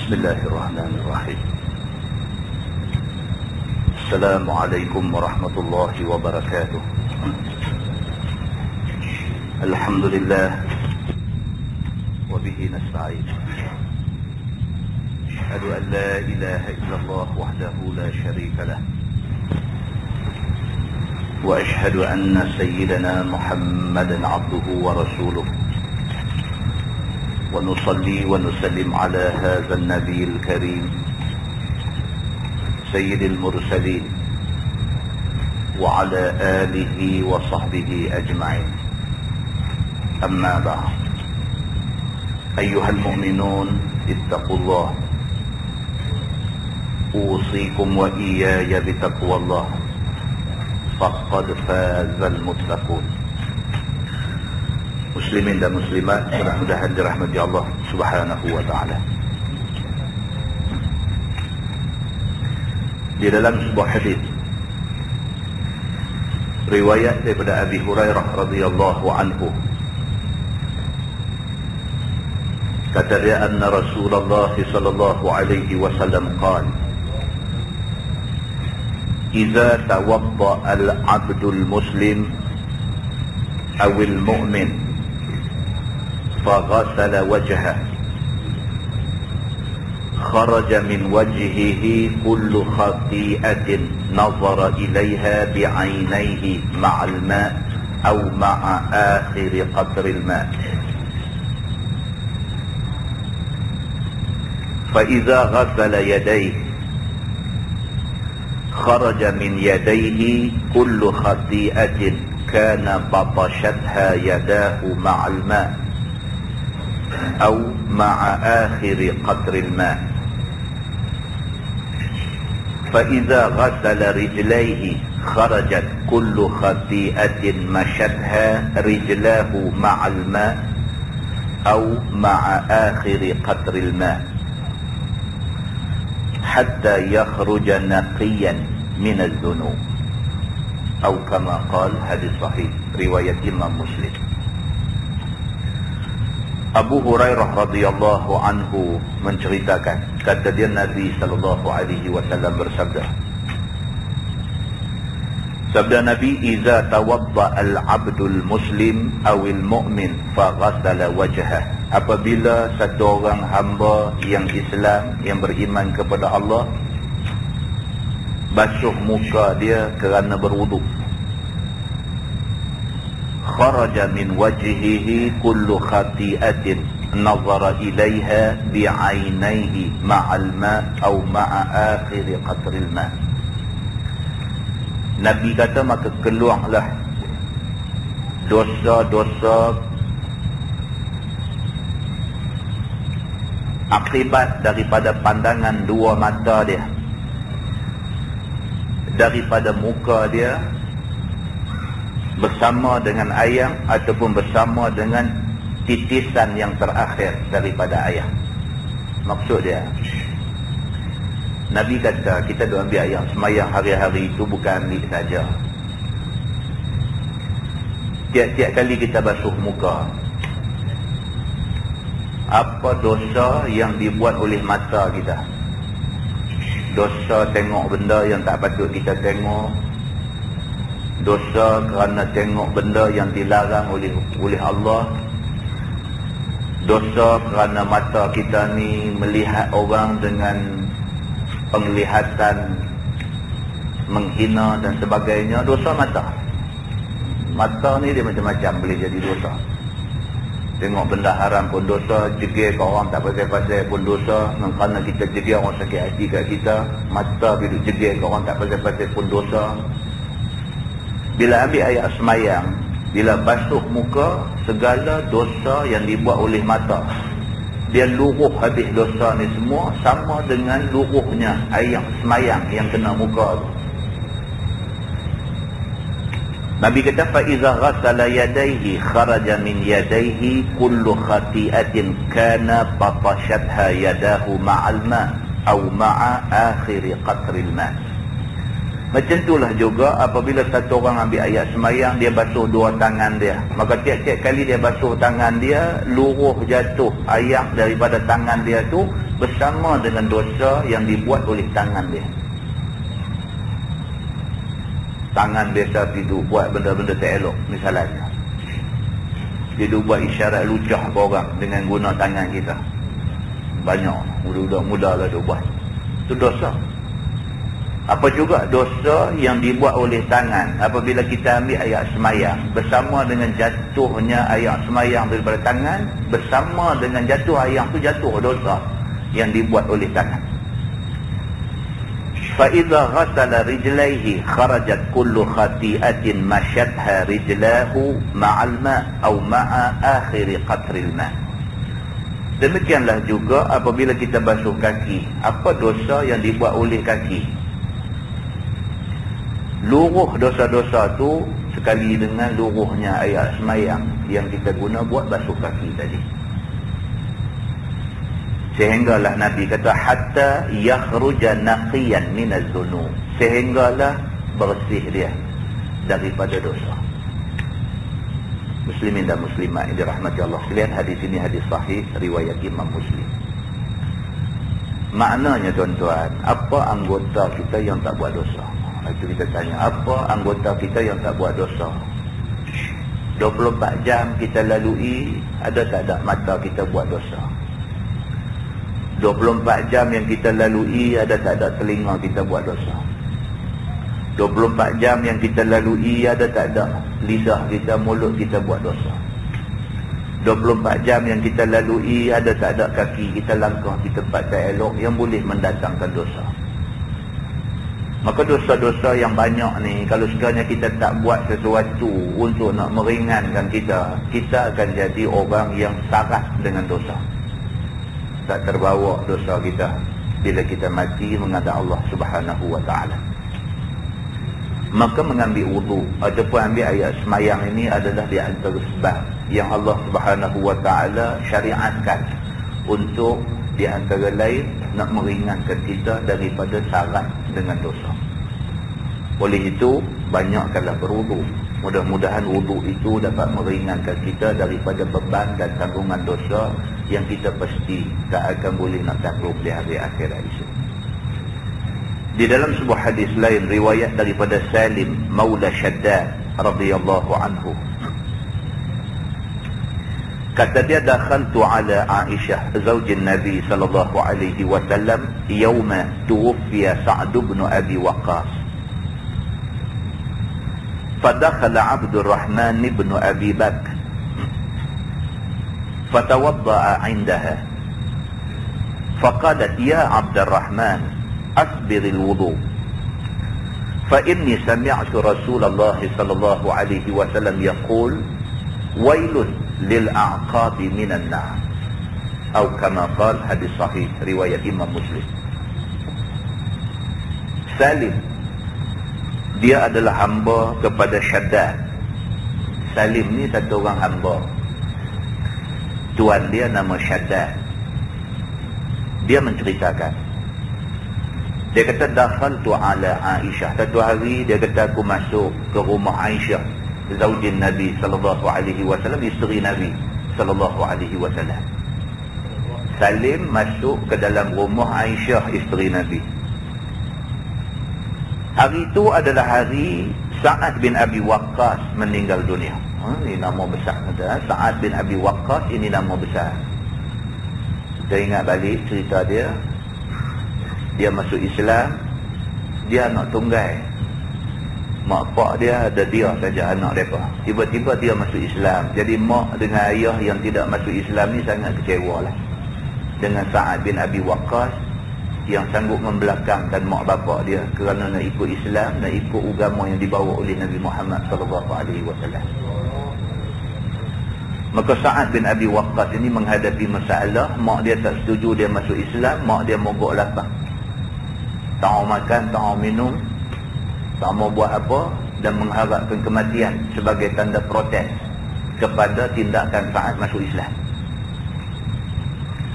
Bismillahirrahmanirrahim. Assalamualaikum warahmatullahi wabarakatuh. Alhamdulillah wa bihi nasta'in. Asyhadu an la ilaha illallah wahdahu la syarika lah. Wa asyhadu anna sayyidana Muhammadan 'abduhu wa rasuluh. ونصلي ونسلم على هذا النبي الكريم سيد المرسلين وعلى آله وصحبه أجمعين. أما بعد، أيها المؤمنون اتقوا الله، أوصيكم وإياي بتقوى الله، فقد فاز المتقون. Muslimin dan muslimat, mudah-mudahan dirahmati Allah Subhanahu wa taala. Di dalam sebuah hadis riwayat daripada Abi Hurairah radhiyallahu anhu, kata dia, anna Rasulullah sallallahu alaihi wasallam qala: "Idza tawadda al-'abdul muslim aw al-mu'min فغسل وجهه خرج من وجهه كل خطيئة نظر إليها بعينيه مع الماء أو مع آخر قطر الماء فإذا غسل يديه خرج من يديه كل خطيئة كان بطشتها يداه مع الماء أو مع آخر قطر الماء فإذا غسل رجليه خرجت كل خطيئة مشتها رجلاه مع الماء أو مع آخر قطر الماء حتى يخرج نقيا من الذنوب أو كما قال. hadis sahih riwayat Imam Muslim. Abu Hurairah radhiyallahu anhu menceritakan, kata dia, Nabi sallallahu alaihi wasallam bersabda, sabda Nabi, "Idza tawadda al-'abdul muslim awil mu'min faghasala wajhah." Apabila satu orang hamba yang Islam, yang beriman kepada Allah, basuh muka dia kerana berwuduk, kharaja min wajhihi kullu khati'atin nazara ilaiha bi'ainaihi ma'al ma' atau ma'a akhir qatril ma'. Nabi kata, maka keluarlah dosa-dosa akibat daripada pandangan dua mata dia, daripada muka dia, bersama dengan ayam ataupun bersama dengan titisan yang terakhir daripada ayam. Maksud dia, Nabi kata, kita duk ambil ayam semayang hari-hari itu bukan ambil saja. Tiap-tiap kali kita basuh muka, apa dosa yang dibuat oleh mata kita? Dosa tengok benda yang tak patut kita tengok, dosa kerana tengok benda yang dilarang oleh Allah, dosa kerana mata kita ni melihat orang dengan penglihatan menghina dan sebagainya. Dosa mata ni dia macam-macam boleh jadi dosa. Tengok benda haram pun dosa, jegir ke orang tak pasal-pasal pun dosa. Kerana kita jegir orang sakit hati kat kita, mata bila jegir ke orang tak pasal-pasal pun dosa. Bila ambil ayat semayang, bila basuh muka, segala dosa yang dibuat oleh mata, dia luruh habis dosa ni semua, sama dengan luruhnya ayat semayang yang kena muka tu. Nabi kata, فَإِذَا غَسَلَ يَدَيْهِ خَرَجَ مِنْ يَدَيْهِ كُلُّ خَطِئَةٍ كَانَ بَطَشَتْهَا يَدَاهُ مَعَ الْمَاءِ أَوْ مَعَ آخِرِ قَطْرِ الْمَاءِ. Macam itulah juga apabila satu orang ambil ayat semayang, dia basuh dua tangan dia, maka tiap-tiap kali dia basuh tangan dia, luruh jatuh ayat daripada tangan dia tu bersama dengan dosa yang dibuat oleh tangan dia. Tangan biasa tidur buat benda-benda tak elok misalnya. Dia buat isyarat lucah ke orang dengan guna tangan kita. Banyak budak-budak muda lah dia buat. Itu dosa. Apa juga dosa yang dibuat oleh tangan apabila kita ambil ayat semayang bersama dengan jatuhnya ayat semayang daripada tangan, bersama dengan jatuh ayat tu jatuh dosa yang dibuat oleh tangan. Fa idza ghasala rijlaihi kharajat kullu khati'atin mashatha rijlahu ma'al ma' atau ma'a akhir qatril ma'. Demikianlah juga apabila kita basuh kaki, apa dosa yang dibuat oleh kaki? Luruh dosa-dosa tu sekali dengan luruhnya ayat semayang yang kita guna buat basuh kaki tadi. Sehinggalah Nabi kata hatta yakhruja naqiyan minaz dzunub, sehinggalah bersih dia daripada dosa. Muslimin dan muslimat yang dirahmati Allah sekalian, hadis ini hadis sahih riwayat Imam Muslim. Maknanya tuan-tuan, apa anggota kita yang tak buat dosa? Itu kita tanya, apa anggota kita yang tak buat dosa? 24 jam kita lalui, ada tak ada mata kita buat dosa? 24 jam yang kita lalui, ada tak ada telinga kita buat dosa? 24 jam yang kita lalui, ada tak ada lidah kita, mulut kita buat dosa? 24 jam yang kita lalui, ada tak ada kaki kita langkah di tempat tak elok yang boleh mendatangkan dosa? Maka dosa-dosa yang banyak ni, kalau sekiranya kita tak buat sesuatu untuk nak meringankan kita, kita akan jadi orang yang syarat dengan dosa. Tak terbawa dosa kita bila kita mati menghadap Allah Subhanahu wa ta'ala. Maka mengambil wudu ataupun ambil ayat semayang ini adalah di antara sebab yang Allah Subhanahu wa ta'ala syariatkan untuk di antara lain nak meringankan kita daripada syarat dengan dosa. Oleh itu, banyakkanlah berwudu. Mudah-mudahan wudu itu dapat meringankan kita daripada beban dan tanggungan dosa yang kita pasti tak akan boleh nak tanggung di hari akhirat itu. Di dalam sebuah hadis lain riwayat daripada Salim Maula Shaddad radhiyallahu anhu, kata dia, dakhaltu ala Aisyah zaujin Nabi sallallahu alaihi wasallam yawma tuwfiya Sa'd bin Abi Waqqas. فدخل عبد الرحمن بن أبي بكر فتوضأ عندها فقالت يا عبد الرحمن أسبغ الوضوء فإني سمعت رسول الله صلى الله عليه وسلم يقول ويل للأعقاب من النار أو كما قال. hadis sahih riwayat Imam Muslim. Salim, dia adalah hamba kepada Shaddad. Salim ni satu orang hamba. Tuan dia nama Shaddad. Dia menceritakan, dia kata dakhaltu ala Aisyah. Satu hari dia kata aku masuk ke rumah Aisyah, zaujin Nabi sallallahu alaihi wasallam, isteri Nabi sallallahu alaihi wasallam. Salim masuk ke dalam rumah Aisyah, isteri Nabi. Hari itu adalah hari Sa'ad bin Abi Waqqas meninggal dunia. Ini nama besar. Sa'ad bin Abi Waqqas ini nama besar. Kita ingat balik cerita dia. Dia masuk Islam, dia anak tunggal. Mak pak dia ada dia saja anak mereka. Tiba-tiba dia masuk Islam. Jadi mak dengan ayah yang tidak masuk Islam ni sangat kecewa lah dengan Sa'ad bin Abi Waqqas yang sanggup membelakangkan mak bapak dia kerana nak ikut Islam, nak ikut agama yang dibawa oleh Nabi Muhammad sallallahu alaihi wasallam. Maka Sa'ad bin Abi Waqqas ini menghadapi masalah, mak dia tak setuju dia masuk Islam, mak dia mogok lapar. Tak mau makan, tak mau minum, tak mau buat apa, dan mengharapkan kematian sebagai tanda protes kepada tindakan Sa'ad masuk Islam.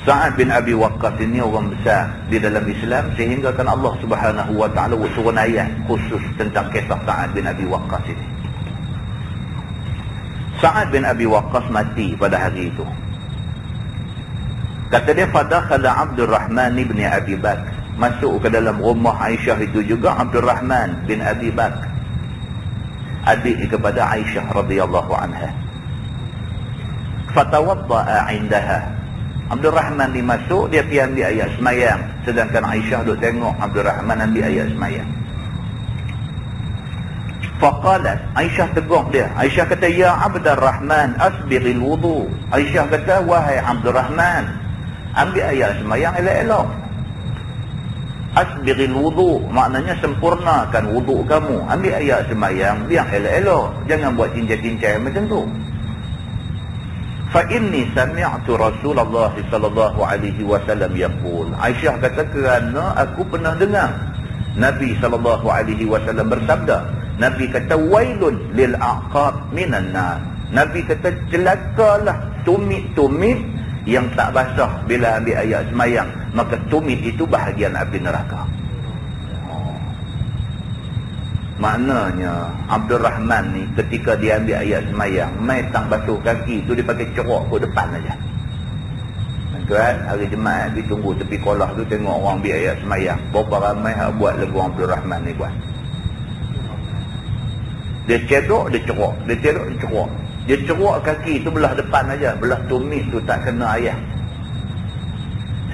Sa'ad bin Abi Waqqas ini orang besar di dalam Islam, sehingga kan Allah Subhanahu wa ta'ala turun ayat khusus tentang kisah Sa'ad bin Abi Waqqas ini. Sa'ad bin Abi Waqqas mati pada hari itu. Kata dia, fadakhala Abdul Rahman bin Abi Bakr, masuk ke dalam rumah Aisyah itu juga Abdul Rahman bin Abi Bakr, adik kepada Aisyah radhiyallahu anha. Fatawadda'a indaha. Abdul Rahman ni masuk, dia pergi ambil ayat semayang, sedangkan Aisyah duk tengok Abdul Rahman ambil ayat semayang. Faqalat, Aisyah tegur dia. Aisyah kata, ya Abdul Rahman, asbighil wudu. Aisyah kata, wahai Abdul Rahman, ambil ayat semayang elok-elok. Asbighil wudu, maknanya sempurnakan wudu kamu. Ambil ayat semayang yang elok-elok, jangan buat cincai-cincai macam tu. Fa inni sami'tu Rasulullah sallallahu alaihi wasallam yaqul. Aisyah kata, kerana aku pernah dengar Nabi sallallahu alaihi wasallam bersabda. Nabi kata, wailun lil aqab minan nar. Nabi kata, celakalah tumit-tumit yang tak basah bila ambil ayat semayang, maka tumit itu bahagian api neraka. Maknanya Abdul Rahman ni ketika dia ambil ayat semayang, mai tang basuh kaki tu dia pakai cerok ke depan aja. Tuan, hari Jumaat pergi tunggu tepi kolah tu, tengok orang ambil ayat semayang, berapa ramai hak buat lagu Abdul Rahman ni buat. Dia cedok, dia cerok, dia cedok, dia cerok. Dia cerok kaki tu belah depan aja, belah tumit tu tak kena ayam.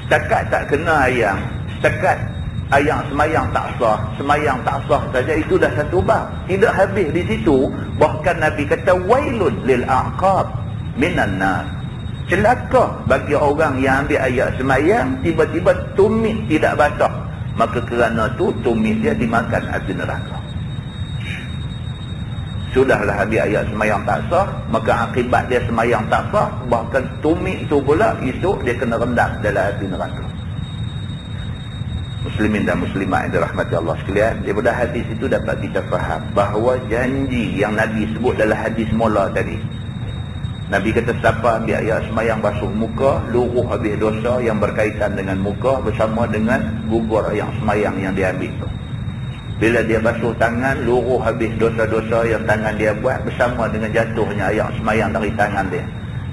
Setakat tak kena ayam, setakat ayam semayang tak sah saja, itu dah satu bab. Tidak habis di situ, bahkan Nabi kata, wailun lil aqab minan nar. Celaka bagi orang yang ambil ayat semayang, tiba-tiba tumit tidak basah, maka kerana tu tumit dia dimakan api neraka. Sudahlah ambil ayat semayang tak sah, maka akibat dia semayang tak sah, bahkan tumit tu pula esok dia kena rendam dalam api neraka. Muslimin dan muslimat yang dirahmati Allah sekalian, daripada hadis itu dapat kita faham bahawa janji yang Nabi sebut dalam hadis mula tadi, Nabi kata, siapa ambil ayat semayang basuh muka, luruh habis dosa yang berkaitan dengan muka bersama dengan gugur yang semayang yang dia ambil tu. Bila dia basuh tangan, luruh habis dosa-dosa yang tangan dia buat bersama dengan jatuhnya ayat semayang dari tangan dia.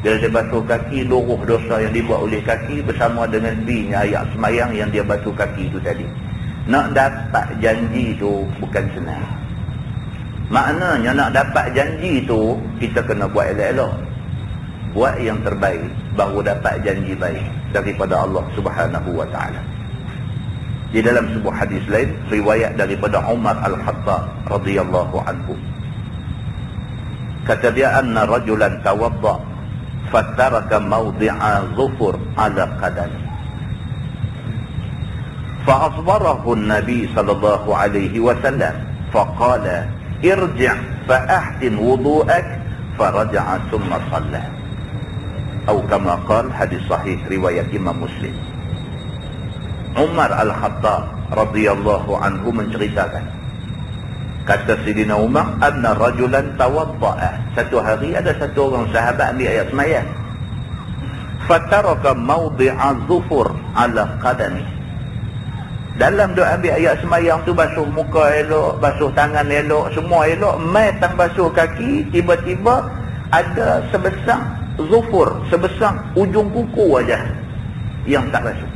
Bila dia basuh kaki, luruh dosa yang dibuat oleh kaki bersama dengan binya ayat semayang yang dia basuh kaki itu tadi. Nak dapat janji itu bukan senang. Maknanya nak dapat janji itu, kita kena buat elok-elok, buat yang terbaik, baru dapat janji baik daripada Allah Subhanahu wa ta'ala. Di dalam sebuah hadis lain, riwayat daripada Umar Al-Khattab radhiyallahu anhu, kata dia, anna rajulan tawadda fataraka mawdi'a dhufur ala qadami fa asbarahu an-nabi sallallahu alaihi wasallam faqala irji' fa ahsin wudu'ak faraja'a thumma shalla, atau kama qala, hadis sahih riwayat Imam Muslim. Umar Al-Khattab radhiyallahu anhu menceritakan, kata Sidina Umar, anna rajulan tawadda'a, satu hari ada satu orang sahabat ambil ayat semayang, fataraka mawdi'a dhufur ala qadami. Dalam dia ambil ayat semayang tu, basuh muka elok, basuh tangan elok, semua elok, mai tang basuh kaki, tiba-tiba ada sebesar dhufur, sebesar ujung kuku aja yang tak basuh.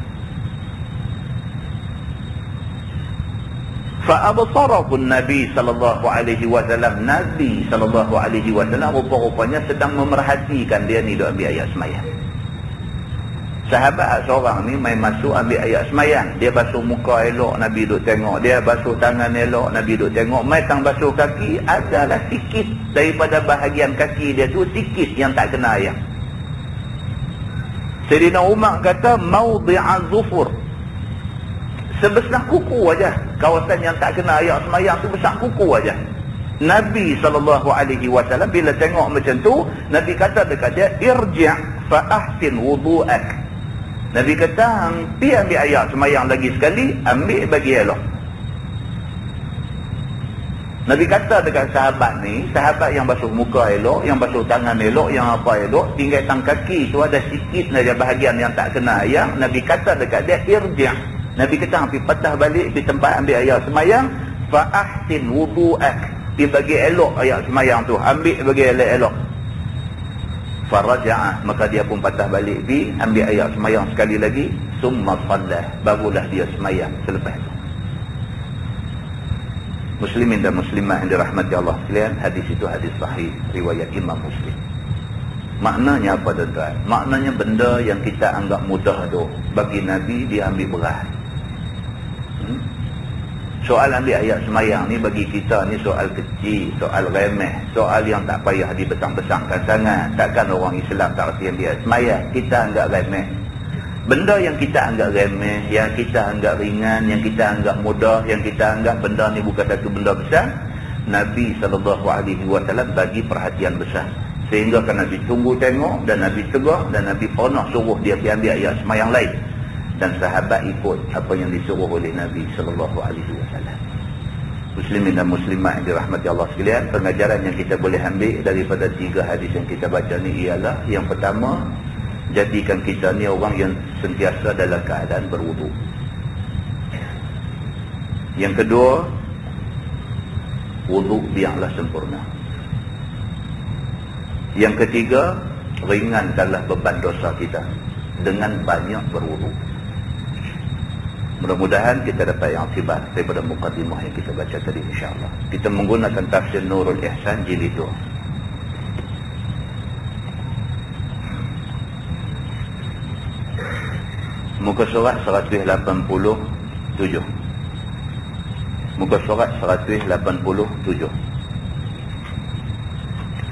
Fa'absarahu Nabi sallallahu alaihi wasallam. Nabi sallallahu alaihi wasallam rupa-rupanya sedang memerhatikan dia ni duk ambil ayat semayang. Sahabat seorang ni main masuk ambil ayat semayang, dia basuh muka elok, Nabi duk tengok, dia basuh tangan elok, Nabi duk tengok, mai tang basuh kaki, adalah sikit daripada bahagian kaki dia tu, sikit yang tak kena ayat. Sayyidina Umar kata, mawdi'a dhufur, sebesar kuku aja, kawasan yang tak kena ayat semayang tu besar kuku aja. Nabi SAW bila tengok macam tu, Nabi kata dekat dia, irji' fa ahsin wudu'ak. Nabi kata, pergi ambil ayat semayang lagi sekali, ambil bagi elok. Nabi kata dekat sahabat ni, sahabat yang basuh muka elok, yang basuh tangan elok, yang apa elok, tinggal tang kaki tu ada sikit saja bahagian yang tak kena ayat. Nabi kata dekat dia, irji'. Nabi kata, pergi patah balik di tempat ambil ayat semayang, fa ahsin wudu'ak, dia bagi elok ayat semayang tu, ambil bagi elok-elok. Faraja'ah, maka dia pun patah balik ambil ayat semayang sekali lagi, summa sallah, barulah dia semayang selepas itu. Muslimin dan muslimat yang dirahmati Allah sekalian, hadis itu hadis sahih riwayat Imam Muslim. Maknanya apa tuan-tuan? Maknanya benda yang kita anggap mudah tu, bagi Nabi dia ambil berat. Soal ambil ayat semayang ni bagi kita ni soal kecil, soal remeh, soal yang tak payah dibesar-besarkan sangat. Takkan orang Islam tak reti ambil ayat semayang, kita anggap remeh. Benda yang kita anggap remeh, yang kita anggap ringan, yang kita anggap mudah, yang kita anggap benda ni bukan satu benda besar, Nabi SAW bagi perhatian besar. Sehingga kan Nabi tunggu tengok, dan Nabi tegur, dan Nabi pernah suruh dia pergi ambil ayat semayang lain. Dan sahabat ikut apa yang disuruh oleh Nabi SAW. Muslimin dan muslimat yang dirahmati Allah sekalian, pengajaran yang kita boleh ambil daripada 3 hadis yang kita baca ni ialah, yang pertama, jadikan kita ni orang yang sentiasa dalam keadaan berwuduk. Yang kedua, wuduk biarlah sempurna. Yang ketiga, ringankanlah beban dosa kita dengan banyak berwuduk. Mudah-mudahan kita dapat yang akibat daripada mukadimah yang kita baca tadi, insyaAllah. Kita menggunakan tafsir Nurul Ihsan jilid 2. Muka surat 187. Muka surat 187.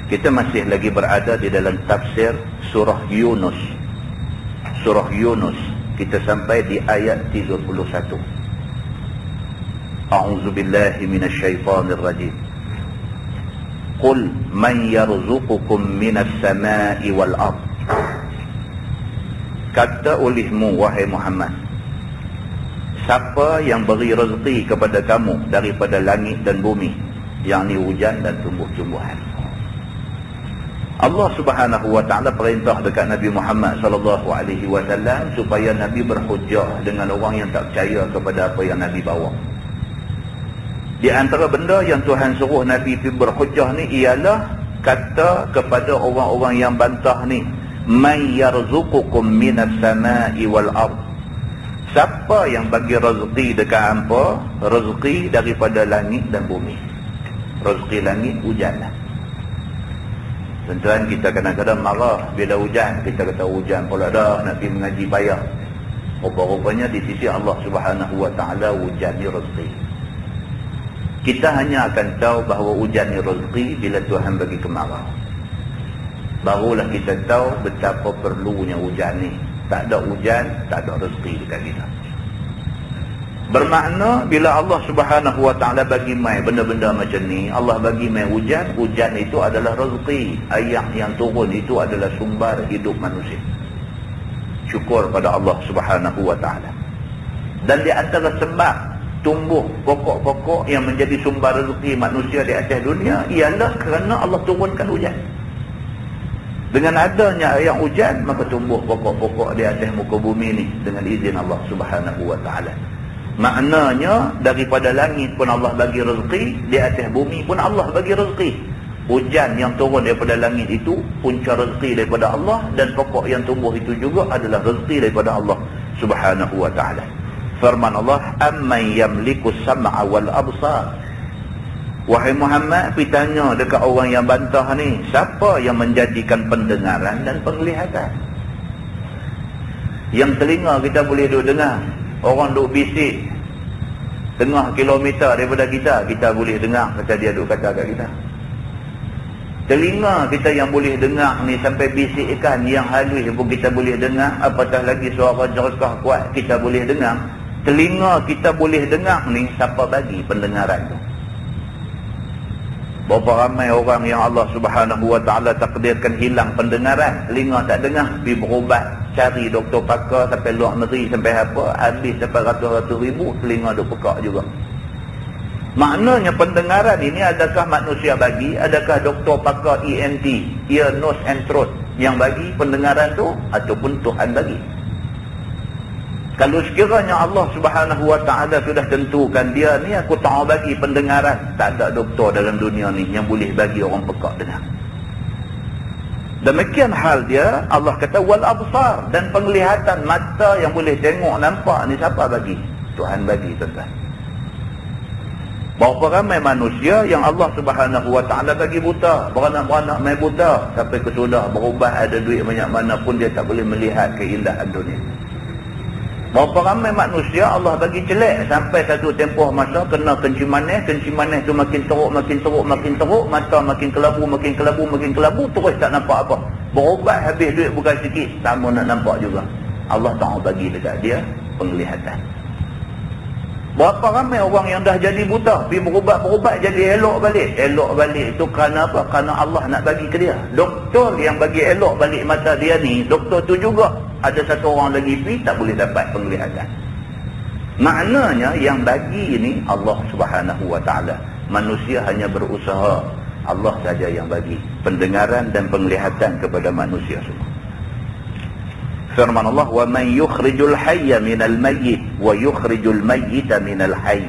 Kita masih lagi berada di dalam tafsir surah Yunus. Surah Yunus, kita sampai di ayat 31. A'udzu billahi minasyaitonir rajim. Qul man yarzuqukum minas sama'i wal ardh. Kata olehmu wahai Muhammad, siapa yang beri rezeki kepada kamu daripada langit dan bumi, yakni hujan dan tumbuh-tumbuhan. Allah Subhanahu wa taala perintah dekat Nabi Muhammad sallallahu alaihi wasallam supaya Nabi berhujjah dengan orang yang tak percaya kepada apa yang Nabi bawa. Di antara benda yang Tuhan suruh Nabi berhujjah ni ialah kata kepada orang-orang yang bantah ni, man yarzuqukum minas sama'i wal ard. Siapa yang bagi rezeki dekat hangpa? Rezeki daripada langit dan bumi. Rezeki langit hujan. Tuan-tuan, kita kadang-kadang marah bila hujan. Kita kata hujan pula dah, nak pergi mengaji payah. Rupa-rupanya di sisi Allah Subhanahu wa taala hujan ni rezeki. Kita hanya akan tahu bahawa hujan ni rezeki bila Tuhan bagi kemarau. Barulah kita tahu betapa perlunya hujan ni. Tak ada hujan, tak ada rezeki dekat kita. Bermakna bila Allah Subhanahu wa taala bagi mai benda-benda macam ni, Allah bagi mai hujan, hujan itu adalah rezeki. Air yang turun itu adalah sumber hidup manusia. Syukur pada Allah Subhanahu wa taala. Dan di antara sebab tumbuh pokok-pokok yang menjadi sumber rezeki manusia di atas dunia ialah kerana Allah turunkan hujan. Dengan adanya air hujan, maka tumbuh pokok-pokok di atas muka bumi ni dengan izin Allah Subhanahu wa taala. Maknanya daripada langit pun Allah bagi rezeki, di atas bumi pun Allah bagi rezeki. Hujan yang turun daripada langit itu punca rezeki daripada Allah, dan pokok yang tumbuh itu juga adalah rezeki daripada Allah Subhanahu wa taala. Firman Allah, amman yamliku sam'a wal absar. Wahai Muhammad, pergi tanya dekat orang yang bantah ni, siapa yang menjadikan pendengaran dan penglihatan? Yang telinga kita boleh duduk dengar, orang duk bisik tengah kilometer daripada kita, kita boleh dengar kata dia duk kata kat kita. Telinga kita yang boleh dengar ni sampai bisikkan yang halus pun kita boleh dengar, apatah lagi suara jerkah kuat kita boleh dengar. Telinga kita boleh dengar ni, siapa bagi pendengaran tu? Berapa ramai orang yang Allah Subhanahu wa taala takdirkan hilang pendengaran, telinga tak dengar, pergi berubat, cari doktor pakar sampai luar negeri sampai apa, habis sampai ratus-ratus ribu, telinga duk pekak juga. Maknanya pendengaran ini adakah manusia bagi, adakah doktor pakar ENT, ear, nose and throat yang bagi pendengaran tu, ataupun Tuhan bagi? Kalau sekiranya Allah Subhanahu wa taala sudah tentukan dia ni aku tak bagi pendengaran, tak ada doktor dalam dunia ni yang boleh bagi orang pekak dengar. Demikian hal dia, Allah kata wal absar, dan penglihatan mata yang boleh tengok nampak ni siapa bagi? Tuhan bagi, tuan-tuan. Berapa ramai manusia yang Allah Subhanahu wa taala bagi buta, beranak-beranak main buta sampai ke sudah berubah, ada duit banyak mana pun dia tak boleh melihat keindahan dunia. Berapa ramai manusia Allah bagi celek sampai satu tempoh masa kena kencing manis tu makin teruk, mata makin kelabu, terus tak nampak apa. Berubat habis duit bukan sikit, sama nak nampak juga. Allah Ta'ala bagi dekat dia penglihatan. Berapa ramai orang yang dah jadi buta, pergi berubat jadi elok balik. Elok balik itu kerana apa? Kerana Allah nak bagi ke dia. Doktor yang bagi elok balik mata dia ni, doktor tu juga ada satu orang lagi pergi tak boleh dapat penglihatan. Maknanya yang bagi ni Allah Subhanahu wa taala. Manusia hanya berusaha, Allah saja yang bagi pendengaran dan penglihatan kepada manusia semua. Firman Allah, wa man yukhrijul hayya minal mayyit wa yukhrijul mayyita minal hayy.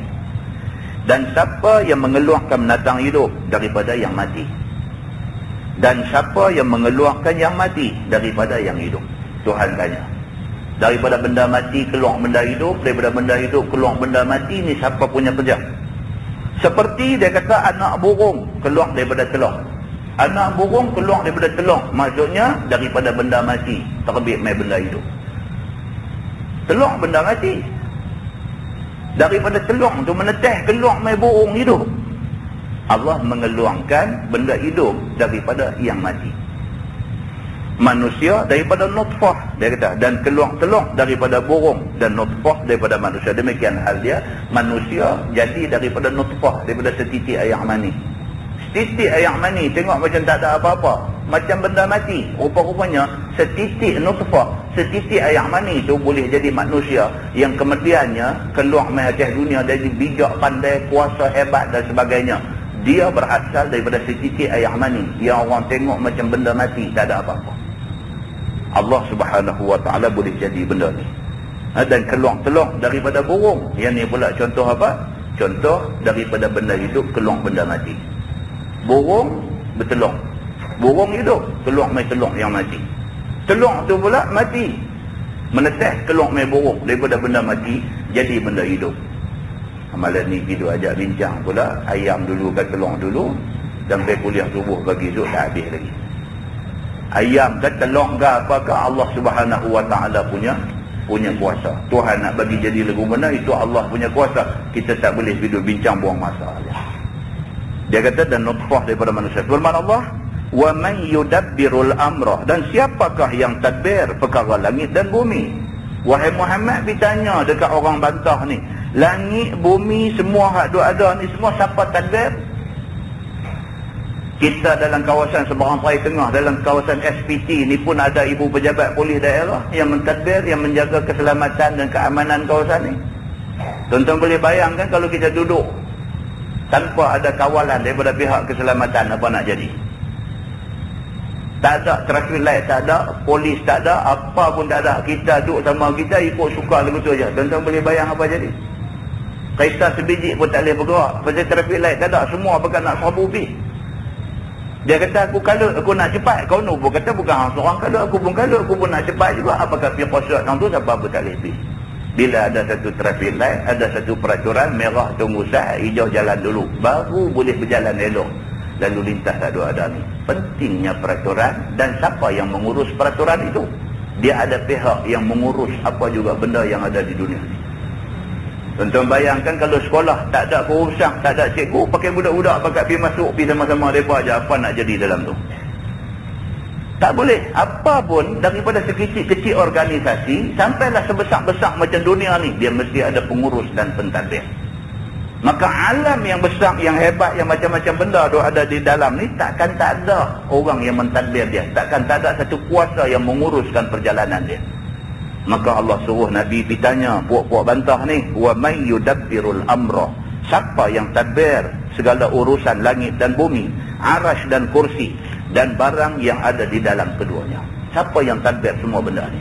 Dan siapa yang mengeluarkan binatang hidup daripada yang mati, dan siapa yang mengeluarkan yang mati daripada yang hidup. Tuhan tanya, daripada benda mati keluar benda hidup, daripada benda hidup keluar benda mati, ni siapa punya kerja? Seperti dia kata anak burung keluar daripada telur. Anak burung keluar daripada telur, maksudnya daripada benda mati terbit mai benda hidup. Telur benda mati, daripada telur tu menetes keluar mai burung hidup. Allah mengeluarkan benda hidup daripada yang mati. Manusia daripada nutfah, dia kata, dan keluar telur daripada burung, dan nutfah daripada manusia. Demikian hal dia, manusia jadi daripada nutfah, daripada setitik air mani. Setitik air mani tengok macam tak ada apa-apa, macam benda mati. Rupa-rupanya setitik nutfah, setitik air mani tu boleh jadi manusia yang kemudiannya keluar mai atas dunia, jadi bijak, pandai, kuasa, hebat dan sebagainya. Dia berasal daripada setitik air mani yang orang tengok macam benda mati, tak ada apa-apa. Allah Subhanahu wa taala boleh jadi benda ni. Dan keluar telur daripada burung. Yang ni pula contoh apa? Contoh daripada benda hidup keluar benda mati. Burung bertelur, burung hidup keluar mai telur yang mati. Telur tu pula mati, menetes keluar mai burung daripada benda mati jadi benda hidup. Malam ni kita ajak bincang pula, ayam dulu ke telur dulu, sampai kuliah subuh bagi zuk tak habis lagi. Ayam ke telur ke apakah, Allah Subhanahu wa taala punya kuasa. Tuhan nak bagi jadi lagu mana, itu Allah punya kuasa. Kita tak boleh hidup bincang buang masa. Dia kata dan nutfah daripada manusia. Firman Allah, wa man yudabbirul amra, dan siapakah yang tadbir perkara langit dan bumi. Wahai Muhammad, ditanya dekat orang bantah ni, langit, bumi, semua hak ada ni semua siapa tadbir? Kita dalam kawasan Seberang Perai Tengah, dalam kawasan SPT ni pun ada ibu pejabat polis daerah yang mentadbir, yang menjaga keselamatan dan keamanan kawasan ni. Tuan-tuan boleh bayangkan kalau kita duduk tanpa ada kawalan daripada pihak keselamatan, apa nak jadi? Tak ada traffic light, tak ada polis, tak ada apa pun tak ada. Kita duduk sama kita ikut suka lagu tu aja. Tuan-tuan boleh bayang apa jadi? Kereta sebiji pun tak boleh bergerak pasal traffic light tak ada, semua pakai nak serbu pergi. Dia kata aku kalut, aku nak cepat. Kau pun kata bukan hang seorang kalut, aku pun kalut, aku pun nak cepat juga. Apakah pihak kosot orang tu siapa pun tak boleh pergi. Bila ada satu traffic light, ada satu peraturan, merah tunggu sah, hijau jalan dulu, baru boleh berjalan elok. Lalu lintas tak ada ni. Pentingnya peraturan, dan siapa yang mengurus peraturan itu? Dia ada pihak yang mengurus apa juga benda yang ada di dunia ni. Tuan-tuan bayangkan kalau sekolah tak ada pengurusan, tak ada cikgu, pakai budak-budak pakai pergi masuk, pergi sama-sama mereka aja, apa nak jadi dalam tu? Tak boleh. Apa pun daripada sekecil-kecil organisasi sampailah sebesar-besar macam dunia ni, dia mesti ada pengurus dan pentadbir. Maka alam yang besar, yang hebat, yang macam-macam benda tu ada di dalam ni, takkan tak ada orang yang mentadbir dia, takkan tak ada satu kuasa yang menguruskan perjalanan dia. Maka Allah suruh Nabi bertanya, puak-puak bantah ni, wa may yudabbirul amra, siapa yang tadbir segala urusan langit dan bumi, arash dan kursi, dan barang yang ada di dalam keduanya. Siapa yang tadbir semua benda ni?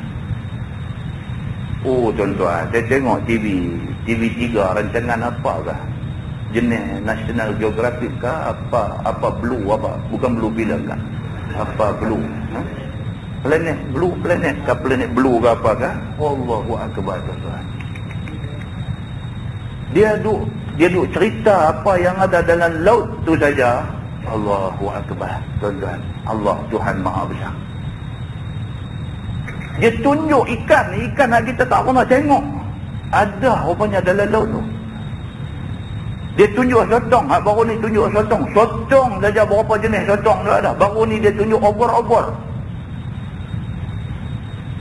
Oh tuan-tuan, saya tengok TV3 rancangan apa kah? Jenis National Geographic kah? Apa Blue apa? Bukan Blue film kah? Apa blue? Planet blue, planet ke planet blue ke apa ke? Allahu akbar tuan. Dia duk cerita apa yang ada dalam laut tu saja. Allahu akbar tuan. Allah Tuhan Maha Besar. Dia tunjuk ikan yang kita tak pernah tengok. Ada rupanya dalam laut tu. Dia tunjuk sotong, baru ni tunjuk sotong. Sotong saja berapa jenis sotong tu ada. Baru ni dia tunjuk obor-obor.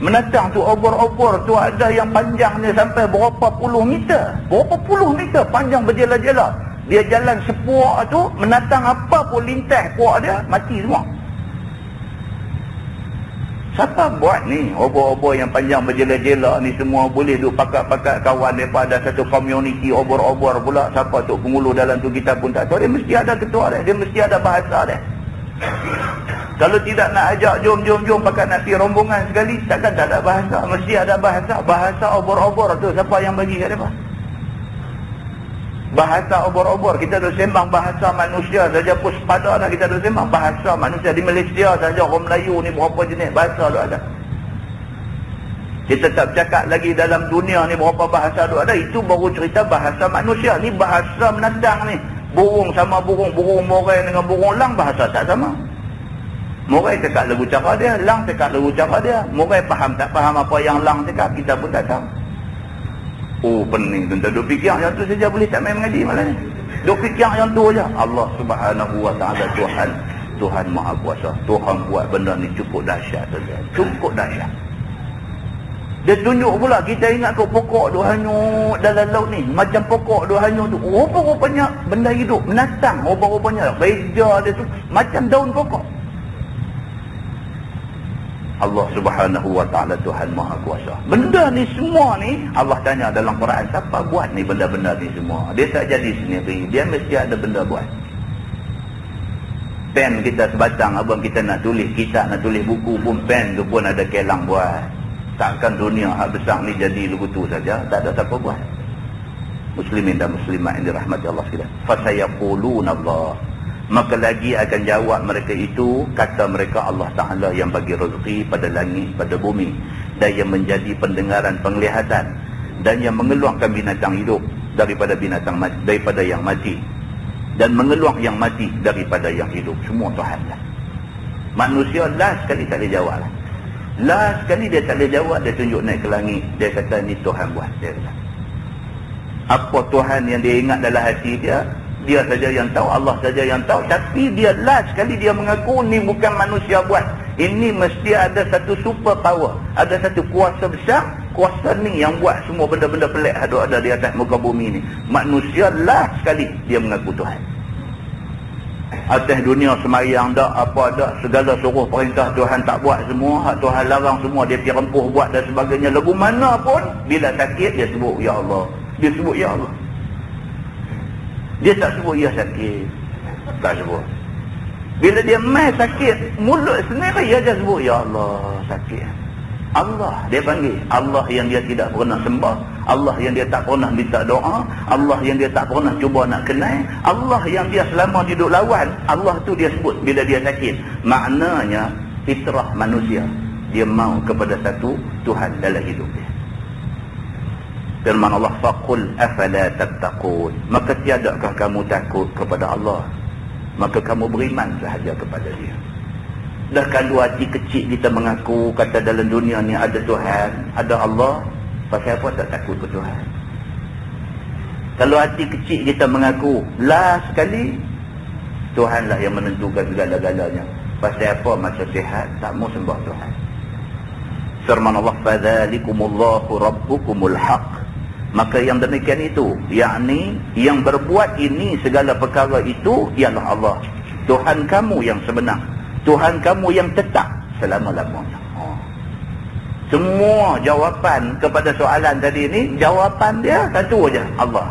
Menatang tu obor-obor tu ada yang panjangnya sampai berapa puluh meter. Berapa puluh meter panjang berjela-jela. Dia jalan sepuak tu, menatang apa pun lintas puak dia, mati semua. Siapa buat ni? Obor-obor yang panjang berjela-jela ni semua boleh duk pakat-pakat kawan daripada satu community obor-obor pula. Siapa tu penghulu dalam tu kita pun tak tahu. Dia mesti ada ketua dia. Dia mesti ada bahasa dia. Kalau tidak nak ajak jom pakat nak pergi rombongan sekali, takkan tak ada bahasa. Mesti ada bahasa. Bahasa obor-obor tu siapa yang bagi kat dia? Bahasa obor-obor. Kita dah sembang bahasa manusia saja pun sepada dah kita dah sembang bahasa manusia. Di Malaysia saja orang Melayu ni berapa jenis bahasa tu ada. Kita tak bercakap lagi dalam dunia ni berapa bahasa tu ada. Itu baru cerita bahasa manusia. Ni bahasa menatang ni. Burung sama burung. Burung morai dengan burung lang bahasa tak sama. Morai cakap lagu cara dia. Lang cakap lagu cara dia. Morai faham tak faham apa yang lang cakap. Kita pun tak tahu. Oh pening tuan-tuan. Duk fikir yang tu saja boleh tak main mengaji malah ni. Duk fikir yang tu aja. Allah Subhanahu wa taala Tuhan Maha Kuasa. Tuhan buat benda ni cukup dahsyat tuan-tuan. Cukup dahsyat. Dia tunjuk pula kita ingat ke pokok duk hanyut dalam laut ni. Macam pokok duk hanyut tu. Rupa-rupanya benda hidup menatang. Rupa-rupanya reja dia tu macam daun pokok. Allah Subhanahu wa taala Tuhan Maha Kuasa. Benda ni semua ni Allah tanya dalam Quran, siapa buat ni benda-benda ni semua? Dia tak jadi sendiri, dia mesti ada benda buat. Pen kita sebatang, abang kita nak tulis kisah, nak tulis buku pun pen tu pun ada kelang buat. Takkan dunia hak besar ni jadi begitu saja, tak ada siapa buat. Muslimin dan muslimat yang dirahmati Allah sekalian. Fasayaquluna Allah. Maka lagi akan jawab mereka itu, kata mereka Allah Ta'ala yang bagi rezeki pada langit, pada bumi, dan yang menjadi pendengaran, penglihatan, dan yang mengeluarkan binatang hidup daripada binatang mati, daripada yang mati, dan mengeluarkan yang mati daripada yang hidup. Semua Tuhan lah. Manusia last sekali tak boleh jawab lah. Last sekali dia tak boleh jawab, dia tunjuk naik ke langit, dia kata ni Tuhan buat. Dia kata, apa Tuhan yang dia ingat dalam hati dia, dia saja yang tahu, Allah saja yang tahu. Tapi dia last sekali dia mengaku ni bukan manusia buat. Ini mesti ada satu super power, ada satu kuasa besar. Kuasa ni yang buat semua benda-benda pelik ada di atas muka bumi ni. Manusia last sekali dia mengaku Tuhan. Atas dunia semayang dak, apa dak, segala suruh perintah Tuhan tak buat semua. Hak Tuhan larang semua dia pergi rempuh buat dan sebagainya. Lagu mana pun bila sakit dia sebut ya Allah. Dia sebut ya Allah. Dia tak sebut ya sakit. Tak sebut. Bila dia mai sakit, mulut sendiri aja sebut ya Allah sakit. Allah dia panggil. Allah yang dia tidak pernah sembah, Allah yang dia tak pernah minta doa, Allah yang dia tak pernah cuba nak kenal, Allah yang dia selama duduk lawan, Allah tu dia sebut bila dia sakit. Maknanya fitrah manusia, dia mau kepada satu Tuhan dalam hidup dia. Firman Allah, faqul afala tattaqun. Maka tiadakah kamu takut kepada Allah? Maka kamu beriman sahaja kepada dia. Dah kalau hati kecil kita mengaku kata dalam dunia ni ada Tuhan, ada Allah, pasal apa tak takut ke Tuhan? Kalau hati kecil kita mengaku last sekali Tuhanlah yang menentukan segala-galanya, pasal apa masa sihat tak mau sembah Tuhan? Firman Allah, fadzalikumullahu rabbukumul haq. Maka yang demikian itu, yakni yang berbuat ini segala perkara itu ialah Allah, Tuhan kamu yang sebenar, Tuhan kamu yang tetap selama-lamanya. Semua jawapan kepada soalan tadi ni, jawapan dia satu aja, Allah.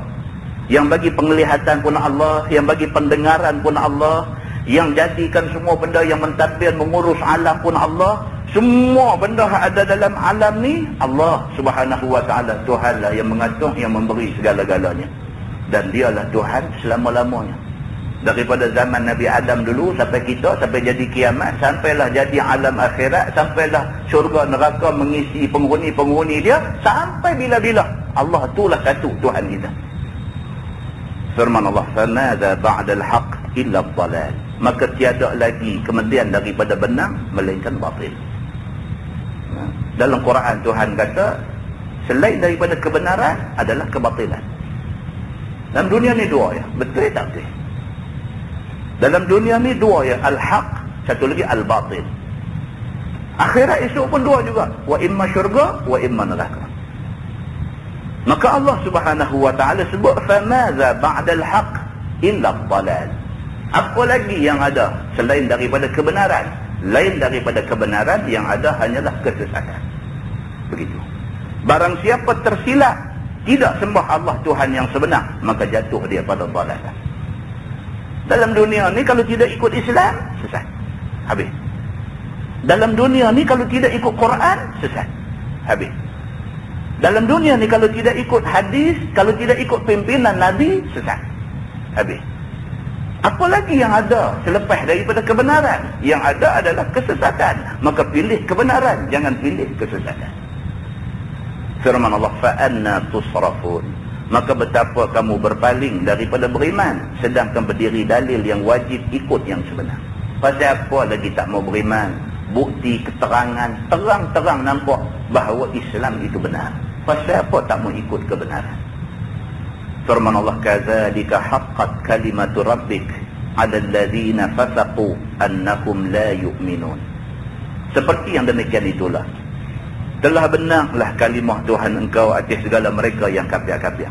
Yang bagi penglihatan pun Allah, yang bagi pendengaran pun Allah, yang jadikan semua benda yang mentadbir mengurus alam pun Allah. Semua benda yang ada dalam alam ni Allah Subhanahu wa taala. Tuhanlah yang mengatur, yang memberi segala-galanya, dan dialah Tuhan selama-lamanya. Daripada zaman Nabi Adam dulu sampai kita, sampai jadi kiamat, sampailah jadi alam akhirat, sampailah syurga neraka mengisi penghuni-penghuni dia, sampai bila-bila. Allah itulah satu Tuhan kita. Firman Allah, "Famada ba'dal haqq illa ad-dhalal." Maka tiada lagi kemudian daripada benar melainkan batil. Dalam Quran Tuhan kata selain daripada kebenaran adalah kebatilan. Dalam dunia ni dua ya, betul tak betul? Dalam dunia ni dua ya, al-haq, satu lagi al-batil. Akhirat esok pun dua juga, wa imma syurga wa imma neraka. Maka Allah Subhanahu wa taala sebut famadza ba'dal haqq illa ad-dhalal. Apa lagi yang ada selain daripada kebenaran? Lain daripada kebenaran yang ada hanyalah kesesatan. Begitu. Barang siapa tersilap tidak sembah Allah Tuhan yang sebenar, maka jatuh dia pada dhalalah. Dalam dunia ni kalau tidak ikut Islam, sesat. Habis. Dalam dunia ni kalau tidak ikut Quran, sesat. Habis. Dalam dunia ni kalau tidak ikut hadis, kalau tidak ikut pimpinan Nabi, sesat. Habis. Apa lagi yang ada selepas daripada kebenaran? Yang ada adalah kesesatan. Maka pilih kebenaran, jangan pilih kesesatan. Firman Allah, فَأَنَّا تُصْرَفُونَ. Maka betapa kamu berpaling daripada beriman, sedangkan berdiri dalil yang wajib ikut yang sebenar. Pasal apa lagi tak mau beriman? Bukti, keterangan, terang-terang nampak bahawa Islam itu benar. Pasal apa tak mau ikut kebenaran? Firman Allah, kadzalika haqqat kalimatu rabbik 'alal ladzina fasaqu annahum la yu'minun. Seperti yang demikian itulah telah benarlah kalimah Tuhan engkau atas segala mereka yang kafir-kafir,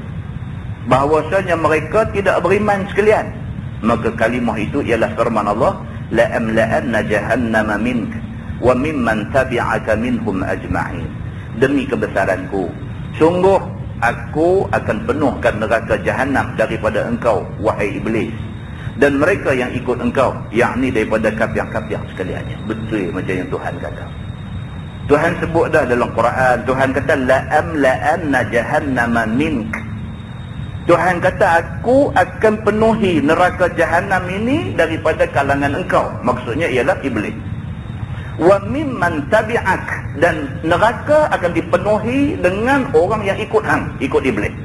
bahawasanya mereka tidak beriman sekalian. Maka kalimah itu ialah firman Allah, la amla'anna jahannama minka wa mimman tabi'aka minhum ajma'in. Demi kebesaranku, sungguh aku akan penuhkan neraka jahanam daripada engkau wahai iblis, dan mereka yang ikut engkau, yakni daripada kafir-kafir sekaliannya. Betul macam yang Tuhan kata. Tuhan sebut dah dalam Quran, Tuhan kata la amla'anna jahannama mink. Tuhan kata aku akan penuhi neraka jahanam ini daripada kalangan engkau. Maksudnya ialah iblis. Wa mimman tabi'ak, dan neraka akan dipenuhi dengan orang yang ikut hang, ikut iblis.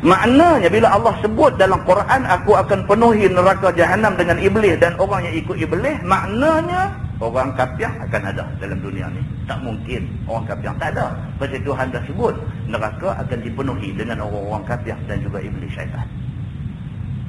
Maknanya bila Allah sebut dalam Quran aku akan penuhi neraka jahanam dengan iblis dan orang yang ikut iblis, maknanya orang kafir akan ada dalam dunia ni. Tak mungkin orang kafir tak ada. Pasal Tuhan dah sebut neraka akan dipenuhi dengan orang-orang kafir dan juga iblis syaitan.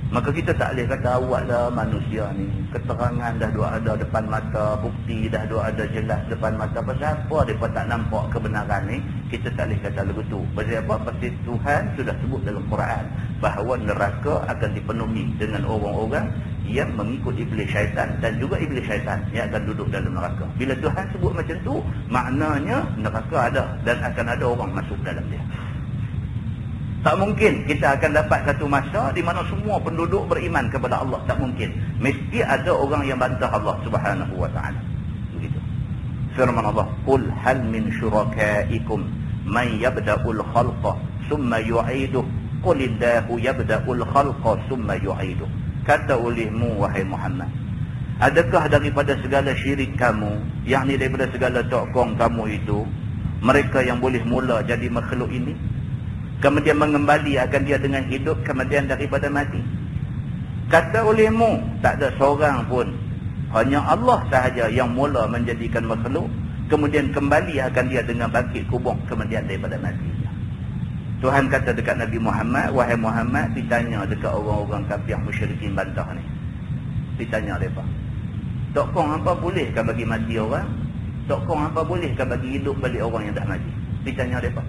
Maka kita tak boleh kata awaklah manusia ni, keterangan dah dua ada depan mata, bukti dah dua ada jelas depan mata. Pasal apa mereka tak nampak kebenaran ni? Kita tak boleh kata begitu. Pasal apa? Pasal Tuhan sudah sebut dalam Quran bahawa neraka akan dipenuhi dengan orang-orang yang mengikut iblis syaitan dan juga iblis syaitan yang akan duduk dalam neraka. Bila Tuhan sebut macam tu, maknanya neraka ada dan akan ada orang masuk dalam dia. Tak mungkin kita akan dapat satu masa di mana semua penduduk beriman kepada Allah. Tak mungkin. Mesti ada orang yang bantah Allah Subhanahu wa ta'ala. Begitu. Firman Allah, qul hal min syurakaikum man yabda'ul khalqa summa yu'iduh qulillahu yabda'ul khalqa summa yu'iduh. Kata olehmu wahai Muhammad, adakah daripada segala syirik kamu, yakni daripada segala tokong kamu itu, mereka yang boleh mula jadi makhluk ini, kemudian mengembali akan dia dengan hidup, kemudian daripada mati? Kata olehmu, tak ada seorang pun, hanya Allah sahaja yang mula menjadikan makhluk, kemudian kembali akan dia dengan bangkit kubur, kemudian daripada mati. Tuhan kata dekat Nabi Muhammad, wahai Muhammad, ditanya dekat orang-orang kafir musyrikin bantah ni. Ditanya mereka, tokong apa bolehkah bagi mati orang? Tokong apa bolehkah bagi hidup balik orang yang dah mati? Ditanya mereka.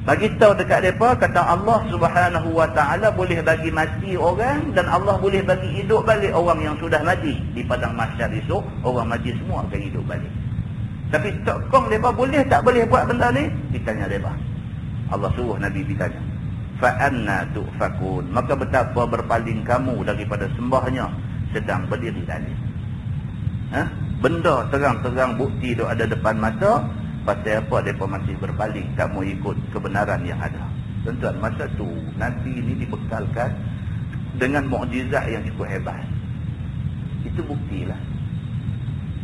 Bagi tahu dekat mereka, kata Allah Subhanahu wa ta'ala boleh bagi mati orang dan Allah boleh bagi hidup balik orang yang sudah mati. Di padang mahsyar esok, orang mati semua akan hidup balik. Tapi tokong mereka boleh tak boleh buat benda ni? Ditanya mereka. Allah suruh Nabi bertanya, فَأَنَّا تُؤْفَكُونَ. Maka betapa berpaling kamu daripada sembahnya sedang berdiri dalil. Benda terang-terang bukti itu ada depan mata, pasal apa mereka masih berpaling, tak mau ikut kebenaran yang ada. Tuan-tuan, masa tu Nabi ini dibekalkan dengan mukjizat yang cukup hebat. Itu buktilah.